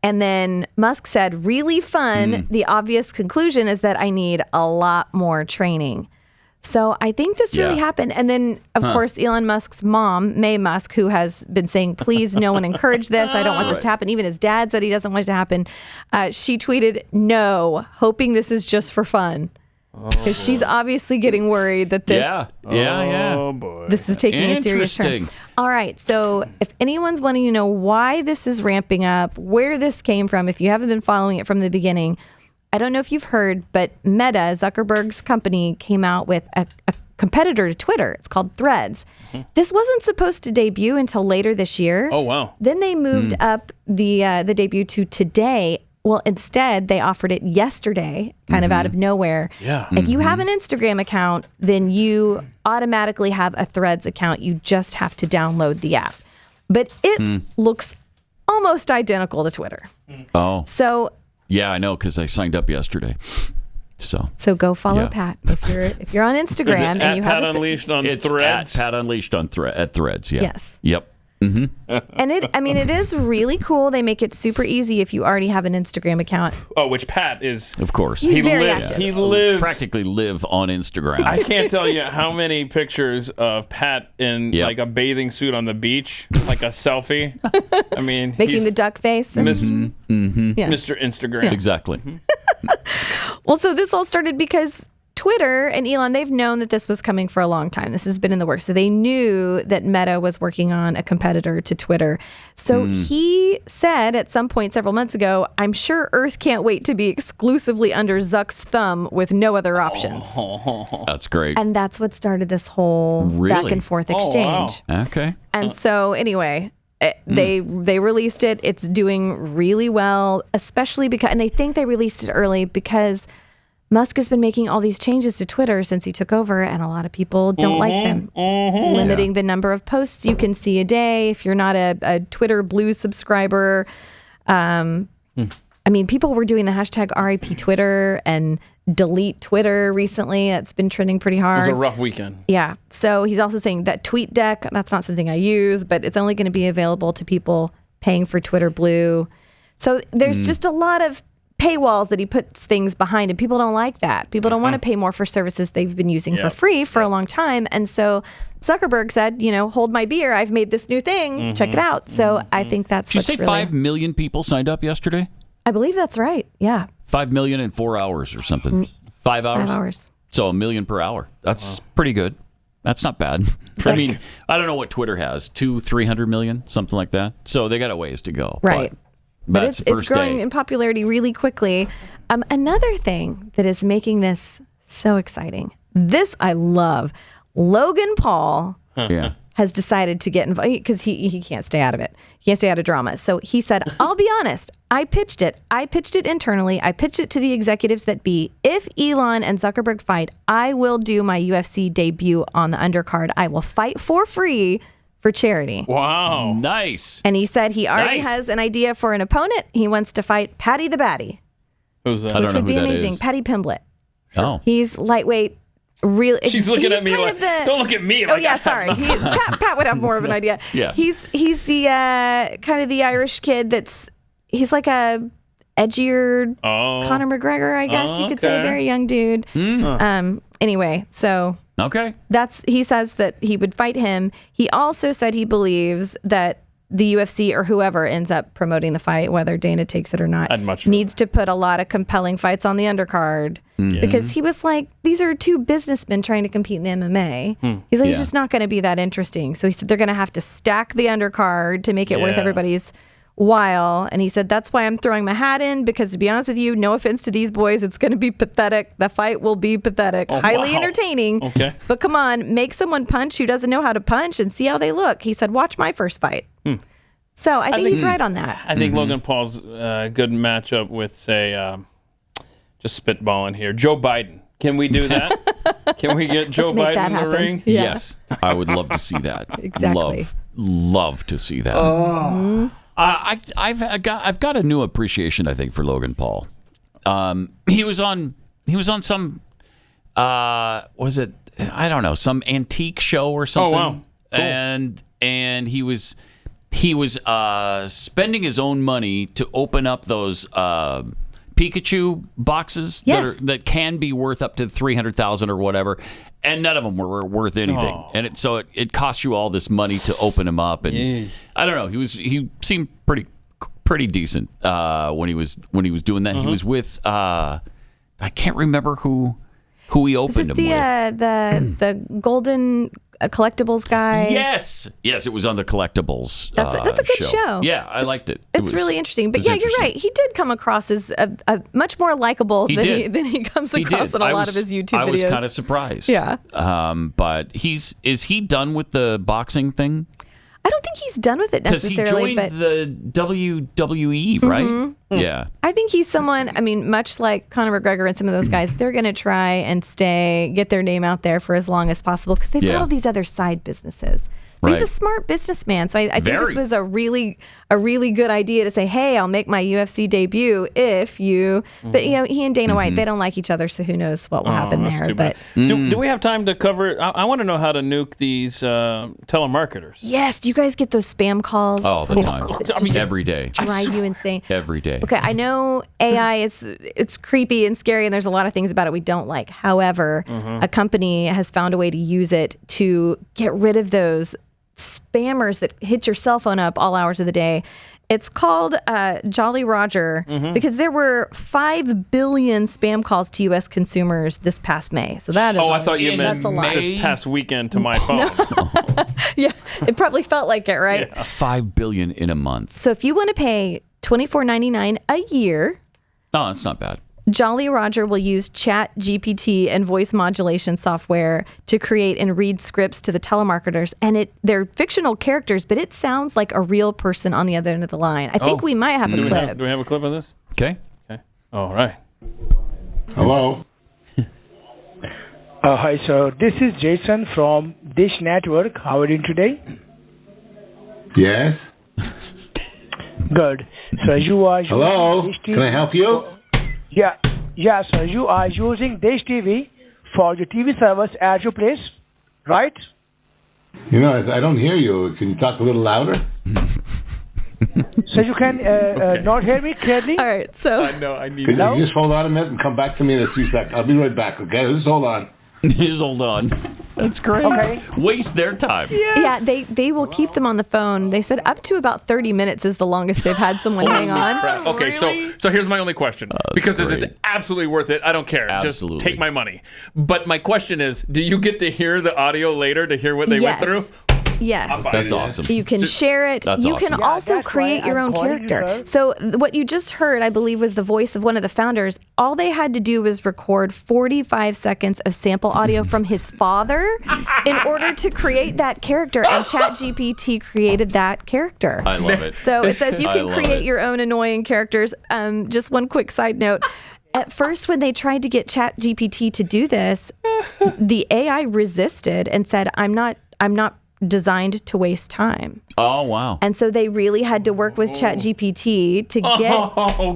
And then Musk said, really fun. The obvious conclusion is that I need a lot more training. So I think this really happened. And then, of course, Elon Musk's mom, May Musk, who has been saying, please, no one encourage this. I don't want this to happen. Even his dad said he doesn't want it to happen. She tweeted, no, hoping this is just for fun. Because she's obviously getting worried that this Oh, boy. this is taking a serious turn. All right. So if anyone's wanting to know why this is ramping up, where this came from, if you haven't been following it from the beginning, I don't know if you've heard, but Meta, Zuckerberg's company, came out with a competitor to Twitter. It's called Threads. This wasn't supposed to debut until later this year. Oh, wow. Then they moved up the debut to today. Well, instead, they offered it yesterday, kind of out of nowhere. Yeah. If you have an Instagram account, then you automatically have a Threads account. You just have to download the app. But it looks almost identical to Twitter. Oh. So yeah, I know, because I signed up yesterday. So go follow Pat if you're on Instagram and you have Pat Unleashed on it's Threads. At Pat Unleashed at Threads. Yeah. Yes. Yep. And it is really cool. They make it super easy if you already have an Instagram account. Oh, which Pat is. Of course. He's very active. He lives. Practically live on Instagram. I can't tell you how many pictures of Pat in like a bathing suit on the beach, like a selfie. I mean, making the duck face. Mr. Instagram. Yeah. Exactly. Well, so this all started because Twitter and Elon, they've known that this was coming for a long time. This has been in the works. So they knew that Meta was working on a competitor to Twitter. So he said at some point several months ago, I'm sure Earth can't wait to be exclusively under Zuck's thumb with no other options. That's great. And that's what started this whole back and forth exchange. Okay. And so anyway, they released it. It's doing really well, especially because, and they think they released it early because Musk has been making all these changes to Twitter since he took over, and a lot of people don't like them. Limiting the number of posts you can see a day if you're not a Twitter Blue subscriber. I mean, people were doing the hashtag RIP Twitter and delete Twitter recently. It's been trending pretty hard. It was a rough weekend. Yeah. So he's also saying that TweetDeck, that's not something I use, but it's only going to be available to people paying for Twitter Blue. So there's just a lot of paywalls that he puts things behind, and people don't like that. People don't want to pay more for services they've been using for free for a long time. And so Zuckerberg said, hold my beer. I've made this new thing. Check it out. So I think that's Did you say 5 million people signed up yesterday? I believe that's right. Yeah. 5 million in 4 hours or something. 5 hours? 5 hours. So 1 million per hour. That's pretty good. That's not bad. I mean, I don't know what Twitter has, 300 million, something like that. So they got a ways to go. Right. But it's growing in popularity really quickly. Another thing that is making this so exciting, this I love, Logan Paul has decided to get involved because he can't stay out of it. He can't stay out of drama. So he said, I'll be honest, I pitched it internally. I pitched it to the executives that be, if Elon and Zuckerberg fight, I will do my UFC debut on the undercard. I will fight for free for charity. Wow. Nice. And he said he already has an idea for an opponent. He wants to fight Patty the Baddie. Who's that? I don't know Which would be who that amazing. is. Patty Pimblett. Oh. He's lightweight. Really, She's looking at me like, don't look at me. Like yeah, sorry. Pat would have more of an idea. Yes. He's the kind of the Irish kid he's like a edgier Conor McGregor, I guess you could say, very young dude. Anyway, so okay, he says that he would fight him. He also said he believes that the UFC or whoever ends up promoting the fight, whether Dana takes it or not, needs to put a lot of compelling fights on the undercard because he was like, these are two businessmen trying to compete in the MMA. He's like, it's just not going to be that interesting. So he said they're going to have to stack the undercard to make it worth everybody's while. And he said, that's why I'm throwing my hat in, because to be honest with you, no offense to these boys, it's going to be pathetic. The fight will be pathetic. Highly entertaining. Okay. But come on, make someone punch who doesn't know how to punch and see how they look. He said, watch my first fight. So I think he's right on that. I think Logan Paul's a good matchup with, say, just spitballing here, Joe Biden. Can we do that? Can we get Joe Biden in the ring? Yeah. Yes. I would love to see that. Exactly. Love to see that. I've got a new appreciation, I think, for Logan Paul. He was on some was it, I don't know, some antique show or something. Oh wow. Cool. And he was spending his own money to open up those Pikachu boxes that can be worth up to $300,000 or whatever, and none of them were worth anything. And it cost you all this money to open them up. And I don't know. He seemed pretty decent when he was doing that. He was with I can't remember who he opened them with. The golden a collectibles guy. Yes, it was on the collectibles. That's a good show. Yeah, I liked it. It's really interesting. But yeah, you're right. He did come across as a much more likable than he comes across in a lot of his YouTube videos. I was kind of surprised. Yeah. But is he done with the boxing thing? I don't think he's done with it necessarily. Because he joined the WWE, right? Mm-hmm. Yeah. I think he's someone, much like Conor McGregor and some of those guys, they're going to try and get their name out there for as long as possible because they've got all these other side businesses. So he's a smart businessman. So I think this was a really good idea to say, hey, I'll make my UFC debut if you. But he and Dana White, they don't like each other, so who knows what will happen there. But do we have time to cover? I want to know how to nuke these telemarketers. Yes. Do you guys get those spam calls? All the time. Every day. Drive you insane. Every day. Okay, I know AI it's creepy and scary, and there's a lot of things about it we don't like. However, a company has found a way to use it to get rid of those spammers that hit your cell phone up all hours of the day. It's called Jolly Roger because there were 5 billion spam calls to U.S. consumers this past May. So that is I thought you meant that's a lot. this past weekend to my phone. Yeah, it probably felt like it, right? Yeah. 5 billion in a month. So if you want to pay $24.99 a year, no, that's not bad. Jolly Roger will use Chat GPT and voice modulation software to create and read scripts to the telemarketers. And they're fictional characters, but it sounds like a real person on the other end of the line. I think we might have a clip. Do we have a clip of this? Okay. All right. Hello. Hi, sir. This is Jason from Dish Network. How are you doing today? Yes. Good. So you are. Hello. Can I help you? Yeah, sir. You are using Dish TV for your TV service at your place, right? You know, I don't hear you. Can you talk a little louder? So you can not hear me clearly? All right, so... I need Could you just hold on a minute and come back to me in a few seconds? I'll be right back, okay? Just hold on. Just hold on. That's great. Okay. Waste their time. Yeah, they will keep them on the phone. They said up to about 30 minutes is the longest they've had someone hang on. Okay, so here's my only question. Because this is absolutely worth it. I don't care. Absolutely. Just take my money. But my question is, do you get to hear the audio later to hear what they went through? Yes. That's awesome. You can share it. That's you awesome. can also create your own character. So what you just heard, I believe, was the voice of one of the founders. All they had to do was record 45 seconds of sample audio from his father in order to create that character. And ChatGPT created that character. I love it. So it says you can create your own annoying characters. Just one quick side note. At first, when they tried to get ChatGPT to do this, the AI resisted and said, I'm not designed to waste time. Oh, wow. And so they really had to work with ChatGPT to get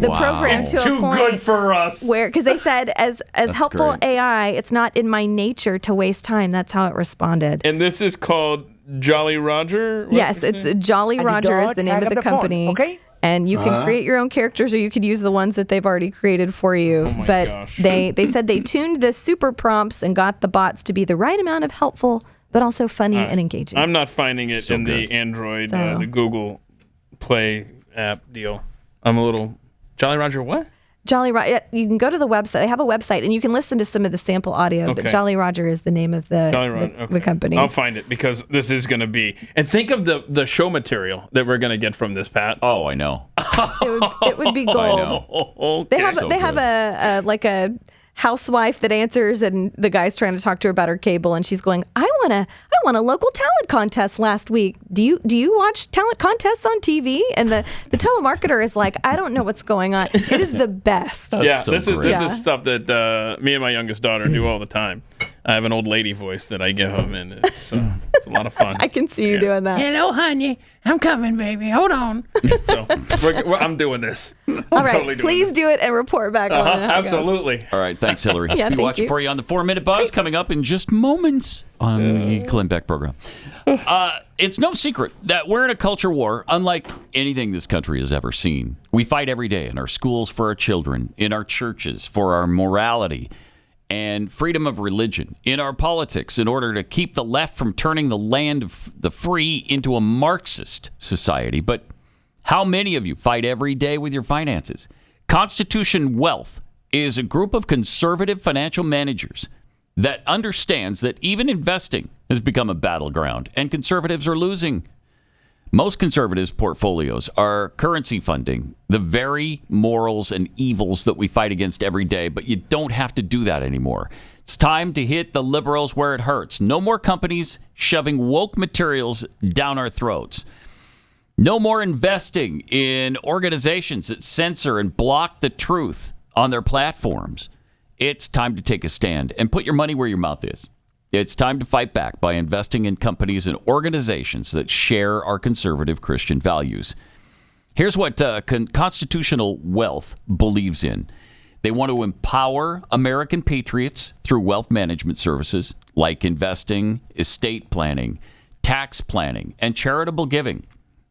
the program to a point good for us. where, because they said, as helpful great. AI, it's not in my nature to waste time. That's how it responded. And this is called Jolly Roger? Yes, it's Jolly Roger is the name of the company. Okay. And you can create your own characters, or you could use the ones that they've already created for you. But they said they tuned the super prompts and got the bots to be the right amount of helpful, but also funny and engaging. I'm not finding it in good. the Android, the Google Play app deal. I'm a little... Jolly Roger what? Jolly Roger. You can go to the website. They have a website, and you can listen to some of the sample audio. But Jolly Roger is the name of the company. I'll find it because this is going to be. And think of the show material that we're going to get from this, Pat. Oh, I know. It would be gold. I know. They have a housewife that answers, and the guy's trying to talk to her about her cable, and she's going, I won a local talent contest last week. Do you watch talent contests on TV? And the telemarketer is like, I don't know what's going on. It is the best. This is stuff that me and my youngest daughter do all the time. I have an old lady voice that I give them, and it's a lot of fun. I can see you doing that. Hello, honey. I'm coming, baby. Hold on. So I'm doing this. All right, please do it and report back on it. Absolutely. All right, thanks, Hillary. Yeah, we watch for you on the 4-Minute Buzz coming up in just moments on the Glenn Beck program. It's no secret that we're in a culture war unlike anything this country has ever seen. We fight every day in our schools for our children, in our churches for our morality and freedom of religion, in our politics in order to keep the left from turning the land of the free into a Marxist society. But how many of you fight every day with your finances? Constitution Wealth is a group of conservative financial managers that understands that even investing has become a battleground, and conservatives are losing. Most conservatives' portfolios are currency funding the very morals and evils that we fight against every day, but you don't have to do that anymore. It's time to hit the liberals where it hurts. No more companies shoving woke materials down our throats. No more investing in organizations that censor and block the truth on their platforms. It's time to take a stand and put your money where your mouth is. It's time to fight back by investing in companies and organizations that share our conservative Christian values. Here's what Constitutional Wealth believes in. They want to empower American patriots through wealth management services like investing, estate planning, tax planning, and charitable giving.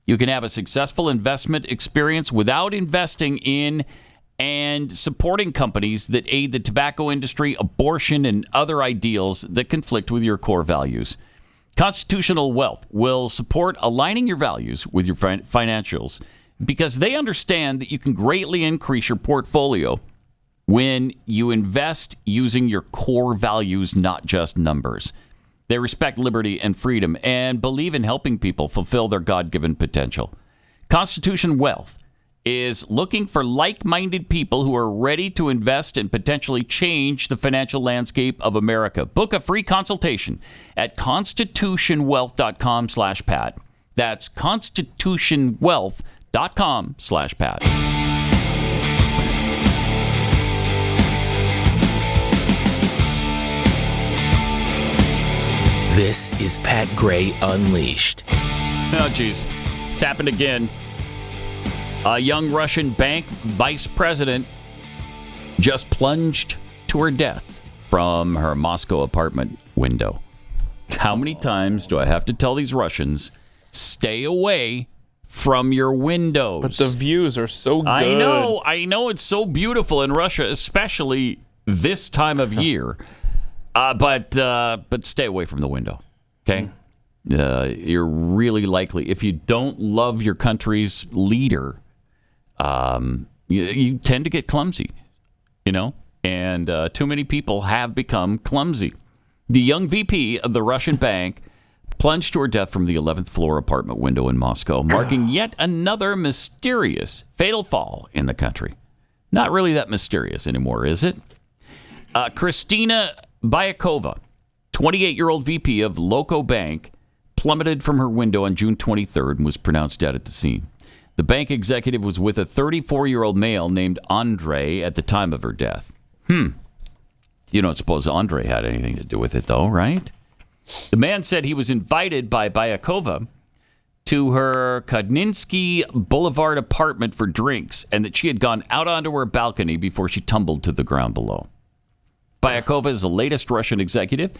You can have a successful investment experience without investing in and supporting companies that aid the tobacco industry, abortion, and other ideals that conflict with your core values. Constitutional Wealth will support aligning your values with your financials because they understand that you can greatly increase your portfolio when you invest using your core values, not just numbers. They respect liberty and freedom and believe in helping people fulfill their God-given potential. Constitution Wealth is looking for like-minded people who are ready to invest and potentially change the financial landscape of America. Book a free consultation at constitutionwealth.com/Pat. That's constitutionwealth.com/Pat. This is Pat Gray Unleashed. Oh, geez. It's happened again. A young Russian bank vice president just plunged to her death from her Moscow apartment window. How many times do I have to tell these Russians, stay away from your windows? But the views are so good. I know it's so beautiful in Russia, especially this time of year. But stay away from the window, okay? You're really likely, if you don't love your country's leader, you tend to get clumsy, and too many people have become clumsy. The young VP of the Russian bank plunged to her death from the 11th floor apartment window in Moscow, marking yet another mysterious fatal fall in the country. Not really that mysterious anymore, is it? Kristina Bayakova, 28-year-old VP of Loco Bank, plummeted from her window on June 23rd and was pronounced dead at the scene. The bank executive was with a 34-year-old male named Andre at the time of her death. You don't suppose Andre had anything to do with it, though, right? The man said he was invited by Bayakova to her Kodninsky Boulevard apartment for drinks and that she had gone out onto her balcony before she tumbled to the ground below. Bayakova is the latest Russian executive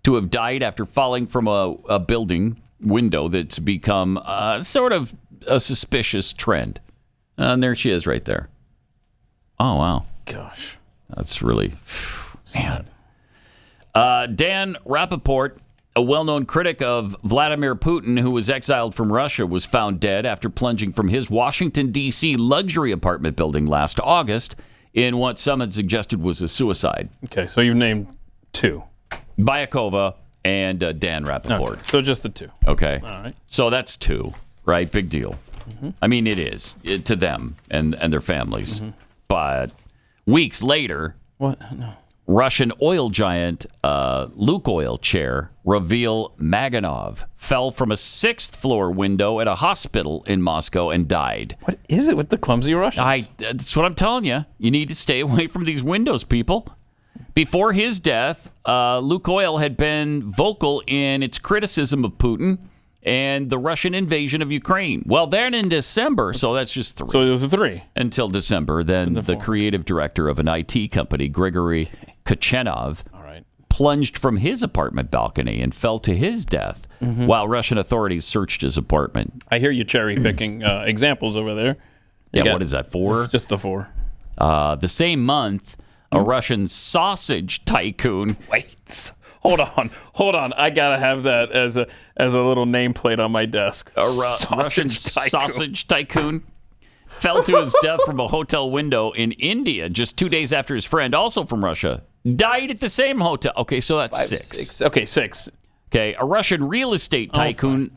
to have died after falling from a building window that's become sort of a suspicious trend. And there she is right there. Oh, wow. Gosh. That's really, man. Dan Rappaport, a well-known critic of Vladimir Putin who was exiled from Russia, was found dead after plunging from his Washington, D.C. luxury apartment building last August in what some had suggested was a suicide. Okay, so you've named two. Bayakova and Dan Rappaport. Okay, so just the two. Okay. All right. So that's two, right? Big deal. Mm-hmm. I mean, it is to them and their families. Mm-hmm. But weeks later, what? No. Russian oil giant Lukoil chair Ravil Maganov fell from a 6th floor window at a hospital in Moscow and died. What is it with the clumsy Russians? That's what I'm telling you. You need to stay away from these windows, people. Before his death, Lukoil had been vocal in its criticism of Putin and the Russian invasion of Ukraine. Well, then in December, so that's just 3. So it was a 3. Until December, then the creative director of an IT company, Grigory Kachenov, plunged from his apartment balcony and fell to his death while Russian authorities searched his apartment. I hear you cherry-picking examples over there. Yeah, what is that, 4? Just the 4. The same month, a Russian sausage tycoon... Wait, hold on. I gotta have that as a little nameplate on my desk. Russian sausage tycoon fell to his death from a hotel window in India just 2 days after his friend, also from Russia, died at the same hotel. Okay, so that's 6. Okay, 6. Okay, a Russian real estate tycoon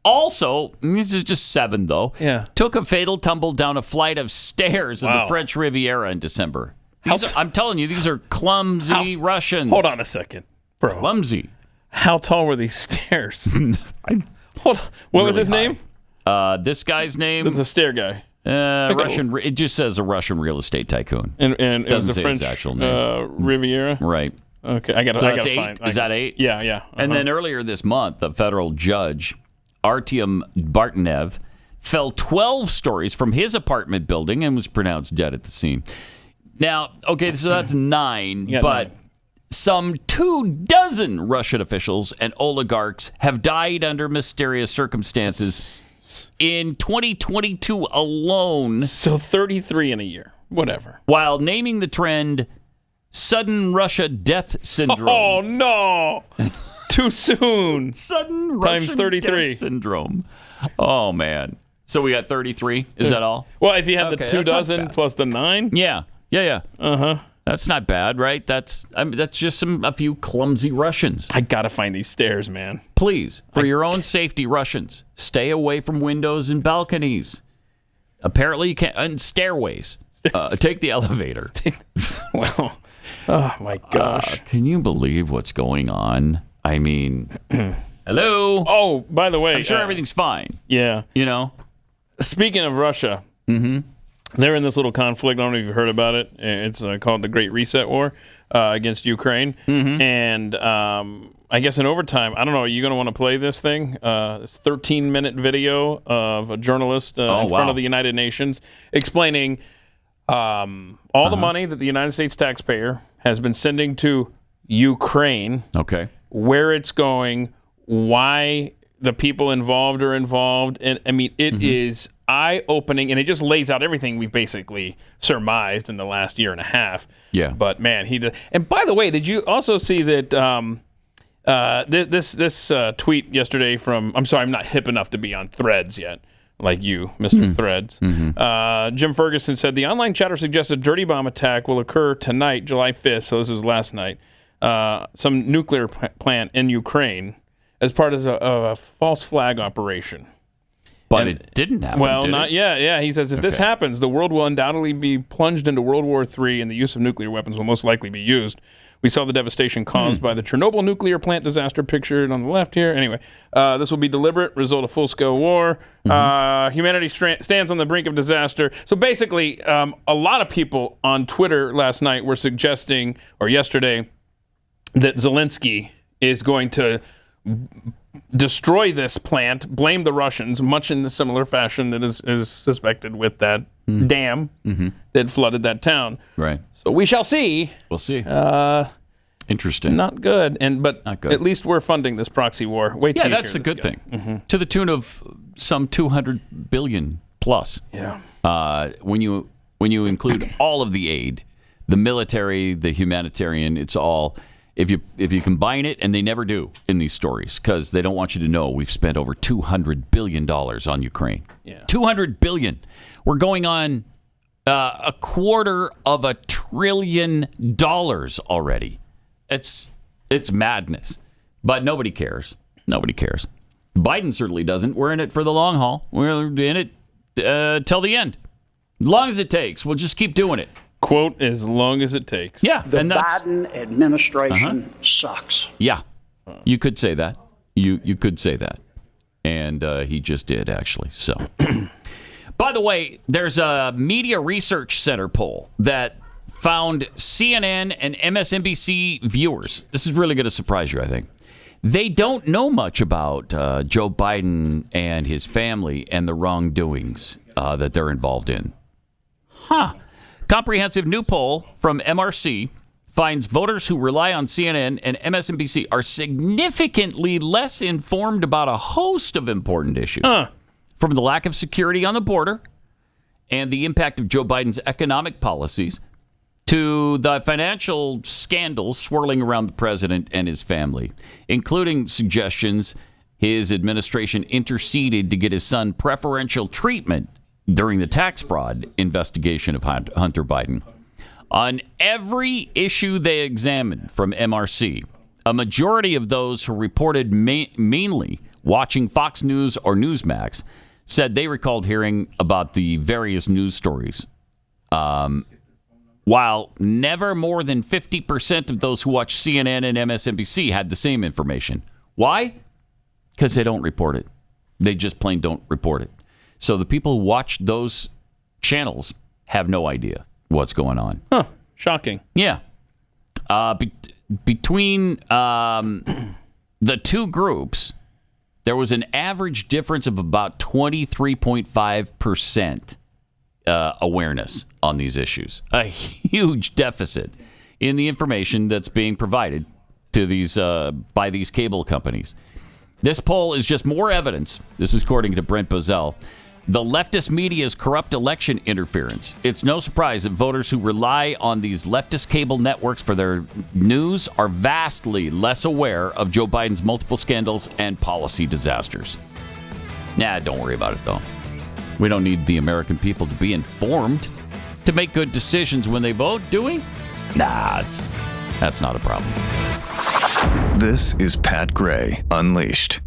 also, this is just 7 though, took a fatal tumble down a flight of stairs in the French Riviera in December. I'm telling you, these are clumsy Russians. Hold on a second, bro. Clumsy. How tall were these stairs? Hold on. What was his name? This guy's name? The stair guy. Russian. It just says a Russian real estate tycoon. And it was Doesn't the say French his actual name. Riviera? Right. Okay, I got to that's 8? find. Is that 8? Yeah, yeah. And then earlier this month, the federal judge, Artyom Bartnev, fell 12 stories from his apartment building and was pronounced dead at the scene. Now, okay, so that's 9, but some 24 Russian officials and oligarchs have died under mysterious circumstances in 2022 alone. So 33 in a year. Whatever. While naming the trend sudden Russia death syndrome. Oh, no. Too soon. Sudden times Russian 33 death syndrome. Oh, man. So we got 33? Is that all? Well, if you have the 24 plus the 9? Yeah. Uh-huh. That's not bad, right? That's just a few clumsy Russians. I got to find these stairs, man. Please, for your own safety, Russians, stay away from windows and balconies. Apparently you can't, and stairways. Take the elevator. Well, oh my gosh. Can you believe what's going on? I mean, hello? Oh, by the way. I'm sure everything's fine. Yeah. You know? Speaking of Russia, they're in this little conflict. I don't know if you've heard about it. It's called the Great Reset War against Ukraine. And I guess in overtime, I don't know, are you going to want to play this thing? This 13-minute video of a journalist in front of the United Nations explaining all the money that the United States taxpayer has been sending to Ukraine, where it's going, why the people involved are involved. And I mean, it is eye-opening, and it just lays out everything we've basically surmised in the last year and a half. Yeah. But man, he did. And by the way, did you also see that this tweet yesterday from? I'm sorry, I'm not hip enough to be on Threads yet, like you, Mr. Threads. Jim Ferguson said the online chatter suggests a dirty bomb attack will occur tonight, July 5th. So this was last night. Some nuclear plant in Ukraine as part of a false flag operation. But it didn't happen. Well, did not it? yet. Yeah, he says if this happens, the world will undoubtedly be plunged into World War III, and the use of nuclear weapons will most likely be used. We saw the devastation caused by the Chernobyl nuclear plant disaster pictured on the left here. Anyway, this will be deliberate, result of full-scale war. Humanity stands on the brink of disaster. So basically, a lot of people on Twitter last night were suggesting, or yesterday, that Zelensky is going to destroy this plant, blame the Russians, much in the similar fashion that is suspected with that dam that flooded that town. Right. So we shall see. We'll see. Interesting. Not good. But not good. At least we're funding this proxy war. Wait till you that's hear a good this thing. To the tune of some $200 billion plus. Yeah. When you include all of the aid, the military, the humanitarian, it's all. If you combine it, and they never do in these stories, because they don't want you to know we've spent over $200 billion on Ukraine. Yeah. $200 billion. We're going on $250 billion already. It's madness. But nobody cares. Nobody cares. Biden certainly doesn't. We're in it for the long haul. We're in it till the end. As long as it takes. We'll just keep doing it. Quote, as long as it takes. Yeah. The Biden administration sucks. Yeah. You could say that. You could say that. And he just did, actually. So, by the way, there's a Media Research Center poll that found CNN and MSNBC viewers. This is really going to surprise you, I think. They don't know much about Joe Biden and his family and the wrongdoings that they're involved in. Comprehensive new poll from MRC finds voters who rely on CNN and MSNBC are significantly less informed about a host of important issues. From the lack of security on the border and the impact of Joe Biden's economic policies to the financial scandals swirling around the president and his family, including suggestions his administration interceded to get his son preferential treatment during the tax fraud investigation of Hunter Biden. On every issue they examined from MRC, A majority of those who reported mainly watching Fox News or Newsmax said they recalled hearing about the various news stories. While never more than 50% of those who watch CNN and MSNBC had the same information. Why? Because they don't report it. They just plain don't report it. So the people who watch those channels have no idea what's going on. Huh. Shocking. Yeah. Between the two groups, there was an average difference of about 23.5% awareness on these issues. A huge deficit in the information that's being provided to these by these cable companies. This poll is just more evidence, this is according to Brent Bozell, the leftist media's corrupt election interference. It's no surprise that voters who rely on these leftist cable networks for their news are vastly less aware of Joe Biden's multiple scandals and policy disasters. Nah, don't worry about it, though. We don't need the American people to be informed to make good decisions when they vote, do we? Nah, that's not a problem. This is Pat Gray Unleashed.